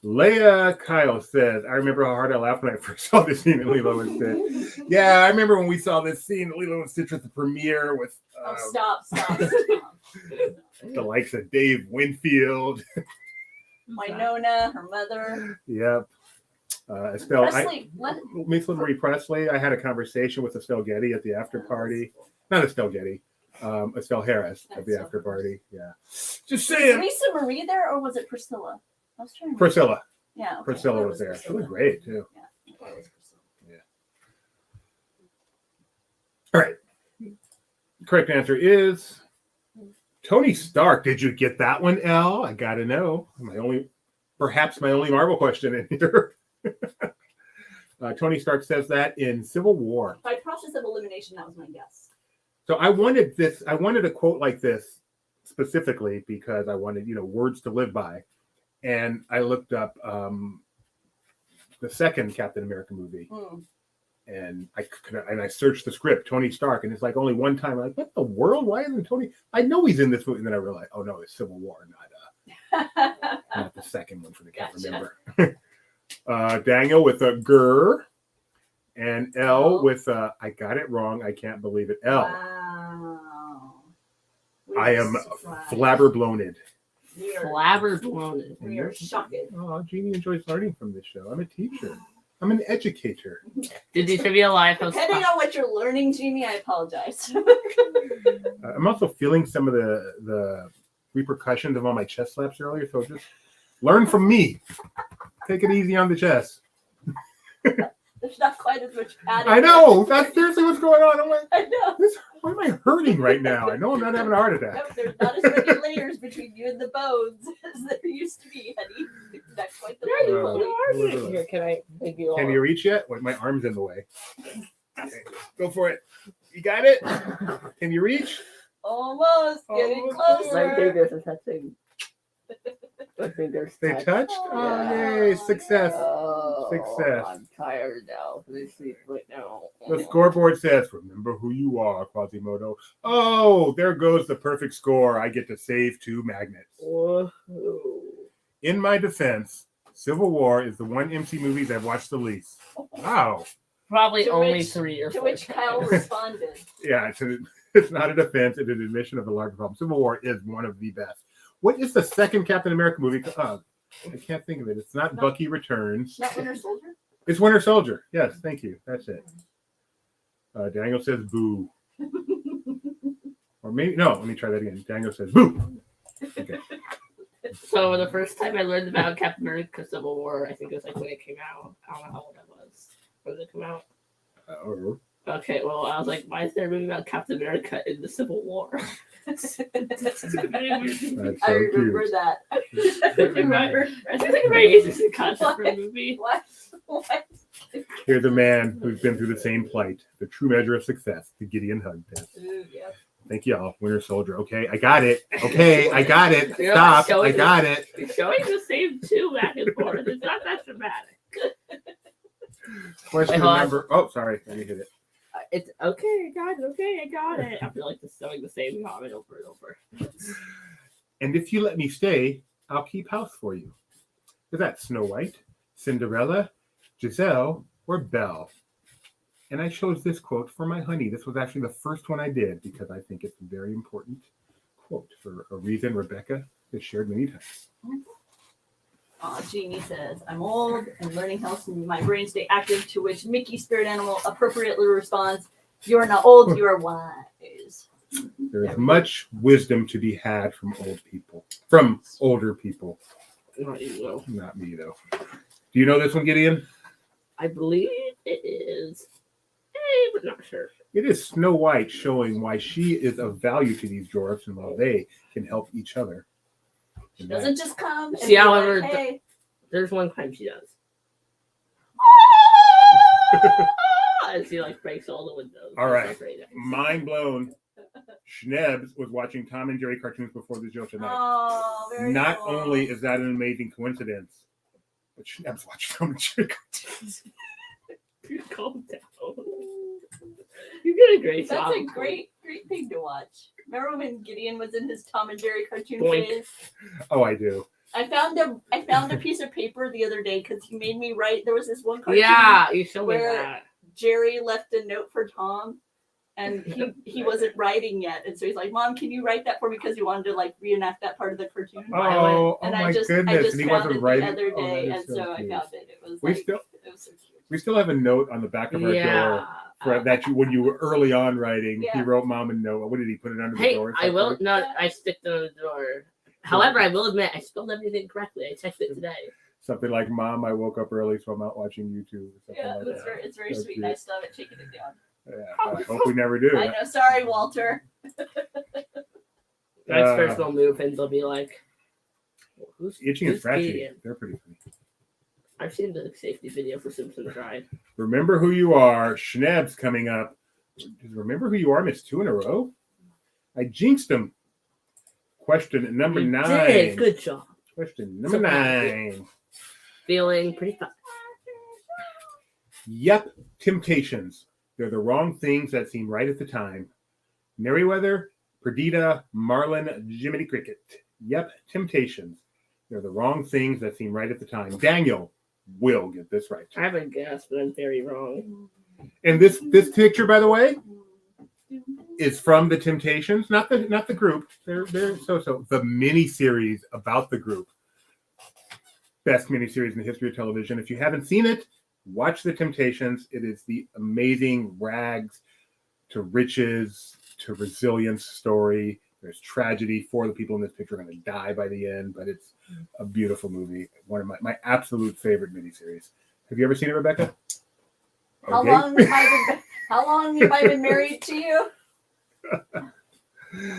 Leia Kyle says, I remember how hard I laughed when I first saw this scene in Lilo and Stitch. Yeah, I remember when we saw this scene in Lilo and Stitch at the premiere with Stop. the likes of Dave Winfield. Winona, her mother. Yep. Estelle, Presley, Miss Marie Presley. I had a conversation with Estelle Getty at the after party. Not Estelle Getty. Estelle Harris at the after party. Yeah. Just was saying. Lisa Marie there, or was it Priscilla? I was trying to Priscilla. Yeah. Okay. Priscilla was there. She was great, too. Yeah. I thought it was Priscilla. All right. Correct answer is Tony Stark. Did you get that one, Elle? I gotta know. Perhaps my only Marvel question in here. Tony Stark says that in Civil War. By process of elimination, that was my guess. So I wanted a quote like this specifically because I wanted, words to live by. And I looked up the second Captain America movie. And I searched the script, Tony Stark, and it's like only one time. I'm like, what the world? Why isn't Tony? I know he's in this movie. And then I realized, oh no, it's Civil War, not the second one for the can't remember. Daniel with a grr, and Elle with a I got it wrong. I can't believe it. Elle. Wow. I am flabberbloned. Flabberbloned. We are shocked. Oh, Jeannie enjoys learning from this show. I'm a teacher. I'm an educator. Did the Trivia Live host? Depending on what you're learning, Jeannie, I apologize. I'm also feeling some of the repercussions of all my chest slaps earlier, so just learn from me. Take it easy on the chest. There's not quite as much padding. I know. That's seriously what's going on. I'm like, I know. why am I hurting right now? I know I'm not having a heart attack. Nope, there's not as many layers between you and the bones as there used to be, honey. That's quite the way. Here, can I make you all? Can you reach yet? Wait, my arm's in the way. Okay, go for it. You got it? Can you reach? Almost. Getting closer. My fingers are touching. My fingers They touch. touched? Oh, yay. Success. Oh, Success. I'm tired now. Let me sleep right now. The scoreboard says, remember who you are, Quasimodo. Oh, there goes the perfect score. I get to save 2 magnets. Whoa. In my defense, Civil War is the one MC movies I've watched the least. Wow. Probably To only which- 3 or 4. To which Kyle responded. Yeah, it's not a defense. It's an admission of a larger problem. Civil War is one of the best. What is the second Captain America movie? I can't think of it. It's not Bucky Returns. Not Winter Soldier? It's Winter Soldier. Yes, thank you. That's it. Daniel says boo. Or maybe, no, let me try that again. Daniel says boo. Okay. So the first time I learned about Captain America Civil War, I think it was like when it came out. I don't know how old I was. When did it come out? Okay, well, I was like, why is there a movie about Captain America in the Civil War? That's so I remember cute. that. I think it's very interesting concept for a movie. What? Here's a man who's been through the same plight. The true measure of success, the Gideon Hug test. Ooh, yeah. Thank y'all. Winter Soldier. Okay, I got it. Okay, I got it. You're Stop. showing I got it. You're showing the same two back and forth. It's not that dramatic. Question Wait, hold on. number. Oh, sorry. Let me hit it. It's okay, I got it. Okay, I got it. I feel like just showing the same comment over and over. And if you let me stay, I'll keep house for you. Is that Snow White, Cinderella, Giselle, or Belle? And I chose this quote for my honey. This was actually the first one I did because I think it's a very important quote for a reason Rebecca has shared many times. Jeannie says, I'm old and learning how to my brain stay active, to which Mickey Spirit Animal appropriately responds, you're not old, you are wise. There is much wisdom to be had from older people. Not you, though. Not me, though. Do you know this one, Gideon? I believe it is. But not sure. It is Snow White showing why she is of value to these dwarfs and while they can help each other. She doesn't just come and See, be however, like, hey. There's one time she does. And she like breaks all the windows. All right. It's very nice. Mind blown. Schnebs was watching Tom and Jerry cartoons before the show tonight. Oh, very Not cool. only is that an amazing coincidence, but Schnebs watched Tom and Jerry cartoons. Calm down. You did a great job. That's a great thing to watch. Remember when Gideon was in his Tom and Jerry cartoon Boink. phase? Oh, I do. I found a piece of paper the other day because he made me write. There was this one cartoon Yeah, you showed me where that. Jerry left a note for Tom, and he wasn't writing yet, and so he's like, "Mom, can you write that for me?" Because he wanted to like reenact that part of the cartoon. Oh and my I just goodness. And he found wasn't it writing. the other Oh, day, that and is so I cute. found it. It was We like, still it was so cute. we still have a note on the back of our door for that you when you were early on writing. Yeah. He wrote Mom and Noah. What did he put it under the Hey, door? or I will something? not. I stick them in the door. However, I will admit I spelled everything correctly. I checked it today. Something like, Mom, I woke up early, so I'm out watching YouTube. Or something Yeah, like that. it's very So sweet. cute. I still haven't taken it down. Yeah, I hope we never do. I know. Sorry, Walter. Next person will move and they'll be like, who's Itchy and who's Scratchy. Gideon? They're pretty funny. I've seen the safety video for Simpsons Ride. Remember who you are. Schnebs coming up. Remember who you are, missed 2 in a row? I jinxed him. Question number You 9. did. Good job. Question number So 9. Feeling pretty fun. Yep, temptations. They're the wrong things that seem right at the time. Merriweather, Perdita, Marlin, Jiminy Cricket. Yep, temptations. They're the wrong things that seem right at the time. Daniel will get this right. I have a guess, but I'm very wrong. And this picture, by the way, is from the Temptations, not the group. They're so the miniseries about the group. Best miniseries in the history of television. If you haven't seen it, watch the Temptations. It is the amazing rags to riches to resilience story. There's tragedy. 4 of the people in this picture are going to die by the end, but it's a beautiful movie. One of my absolute favorite miniseries. Have you ever seen it, Rebecca? How long have I been married to you?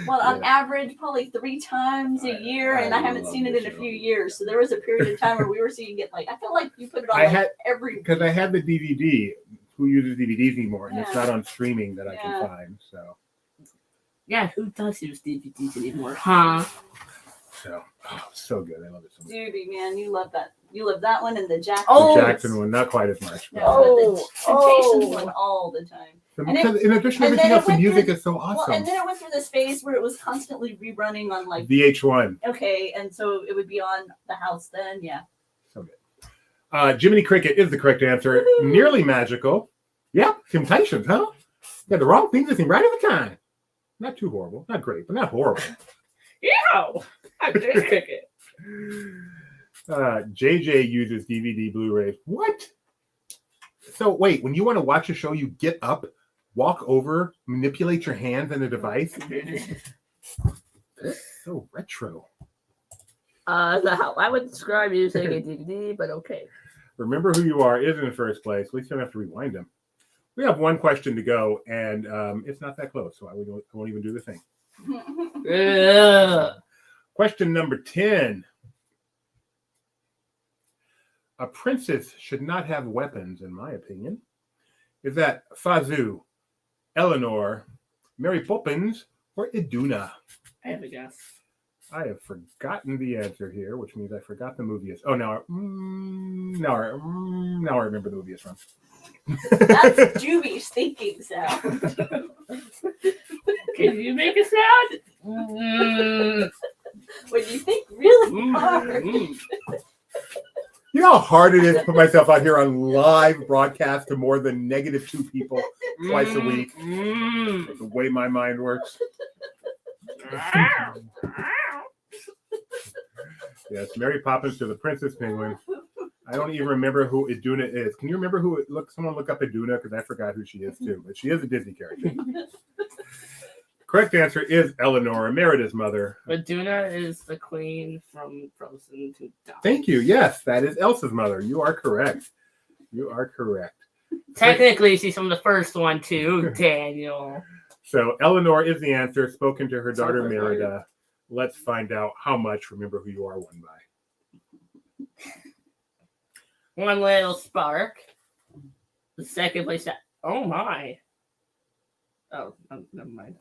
Well, on average, probably 3 times a year, and I haven't seen it in a few years. So there was a period of time where we were seeing it. Like I feel like you put it on every because I had the DVD. Who uses DVDs anymore? And it's Yeah. not on streaming that I can Yeah. find. So Yeah, who does use DVDs anymore? Huh? so good. I love it so much. Dude, man, you love that. You love that one and the Jackson. Oh. The Jackson one, not quite as much. But No, but the Temptations one all the time. because in addition to and everything then else, it the went music through- is so awesome. Well, and then it went through this phase where it was constantly rerunning on like VH1. okay, and so it would be on the house then, yeah. So good. Jiminy Cricket is the correct answer. Woohoo. Nearly magical. Yeah, Temptations, huh? Yeah, the wrong things that seem right at the time. Not too horrible. Not great, but not horrible. Ew! I did kick it. JJ uses DVD Blu-rays. What? So wait, when you want to watch a show, you get up, walk over, manipulate your hands in the device. So retro. That's how I would describe using a DVD, but okay. Remember Who You Are is in first place. At least you don't have to rewind them. We have one question to go, and it's not that close, so I won't even do the thing. Question number 10. A princess should not have weapons, in my opinion. Is that Fazoo, Eleanor, Mary Poppins, or Iduna? I have a guess. I have forgotten the answer here, which means I forgot the movie is. Oh, now I remember the movie is from. That's Juby's thinking sound. Can you make a sound? When you think really hard. You know how hard it is to put myself out here on live broadcast to more than -2 people twice a week. The way my mind works. Yes, Mary Poppins to the Princess Penguin. I don't even remember who Iduna is. Can you remember who it look? Someone look up Iduna because I forgot who she is too. But she is a Disney character. Correct answer is Eleanor, Merida's mother. Iduna is the queen from Frozen 2. Thank you. Yes, that is Elsa's mother. You are correct. You are correct. Technically, she's from the first one too, Daniel. So Eleanor is the answer, spoken to her daughter Merida. Let's find out how much Remember Who You Are won by. One little spark. The second place. Oh my. Oh, never mind.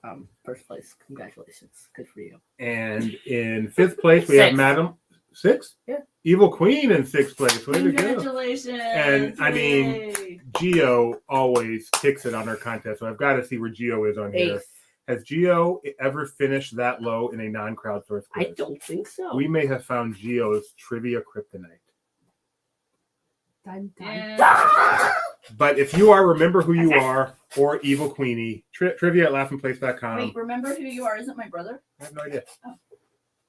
First place. Congratulations. Good for you. And in 5th place, we have Madam 6? Yeah. Evil Queen in 6th place. Way to go. Congratulations. And I mean, Geo always kicks it on our contest. So I've got to see where Geo is on here. 8th. Has Geo ever finished that low in a non-crowdsourced quiz? I don't think so. We may have found Geo's trivia kryptonite. Dun, dun, Yeah. dun. But if you are Remember Who You Are or Evil Queenie, trivia at laughingplace.com. Wait, Remember Who You Are isn't my brother? I have no idea. I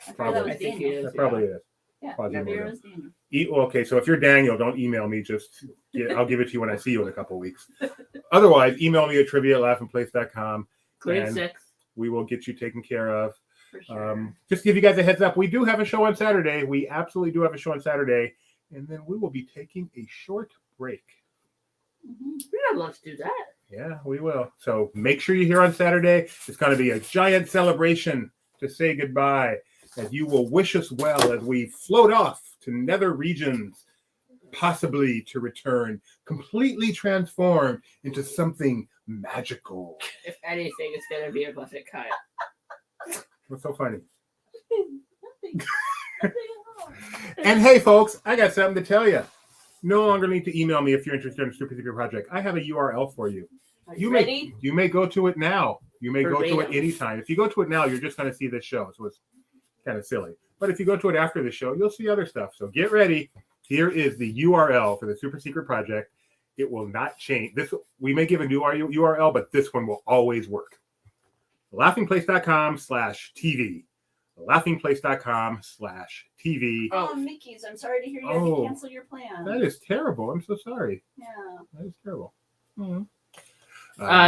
thought Probably. that I was think Daniel. he is. That probably is. Yeah, Probably maybe it will. was Daniel. Okay, so if you're Daniel, don't email me. I'll give it to you when I see you in a couple weeks. Otherwise, email me at trivia at laughingplace.com. Queen And 6. we will get you taken care of. For sure. Just to give you guys a heads up, we do have a show on Saturday. We absolutely do have a show on Saturday. And then we will be taking a short break. Mhm. We're not allowed to do that. Yeah, we will. So make sure you're here on Saturday. It's going to be a giant celebration to say goodbye. And you will wish us well as we float off to nether regions, possibly to return completely transformed into something magical. If anything, it's going to be a buffet cut. What's so funny? Nothing at all. And hey, folks, I got something to tell you. No longer need to email me if you're interested in a Super Secret Project. I have a URL for you. Are You ready? may go to it now. You may go to it Verbatim. anytime. If you go to it now, you're just going to see this show. So it's kind of silly. But if you go to it after the show, you'll see other stuff. So get ready. Here is the URL for the Super Secret Project. It will not change. We may give a new URL, but this one will always work. laughingplace.com/TV. laughingplace.com/TV. Oh, Mickey's. I'm sorry to hear you had Oh. to cancel your plan. That is terrible. I'm so sorry. Yeah. That is terrible.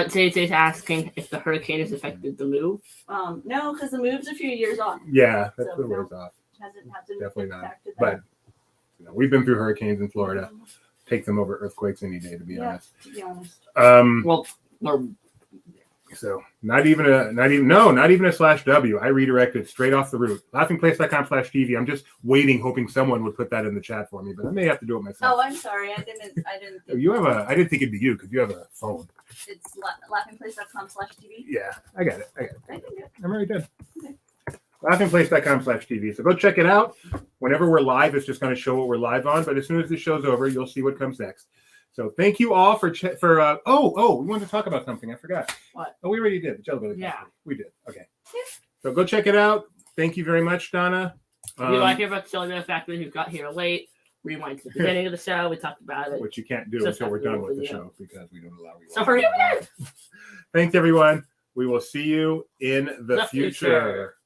Jay's asking if the hurricane has affected the move. No, because the move's a few years on. Yeah, that's So, the words off. Hasn't Definitely not. impacted But we've been through hurricanes in Florida. that. Take them over earthquakes any day, to be Yeah. honest. To be honest. Well, we're So not even a /W. I redirected straight off the route. laughingplace.com/TV. I'm just waiting, hoping someone would put that in the chat for me, but I may have to do it myself. Oh, I'm sorry. I didn't. I didn't think it'd be you because you have a phone. It's laughingplace.com/TV. Yeah, I got it. I think it. I'm already done. Okay. laughingplace.com/TV. So go check it out. Whenever we're live, it's just going to show what we're live on. But as soon as the show's over, you'll see what comes next. So thank you all for we wanted to talk about something. I forgot. What? Oh, we already did. The Jello Belly Yeah. Festival. We did. Okay. Yeah. So go check it out. Thank you very much, Donna. if you like to hear about the Cellular Factory who got here late, rewind to the beginning of the show. We talked about it. Which you can't do Just until we're have to done do with it the for the show because we don't allow you. Sorry. Thanks, everyone. We will see you in the The future. future.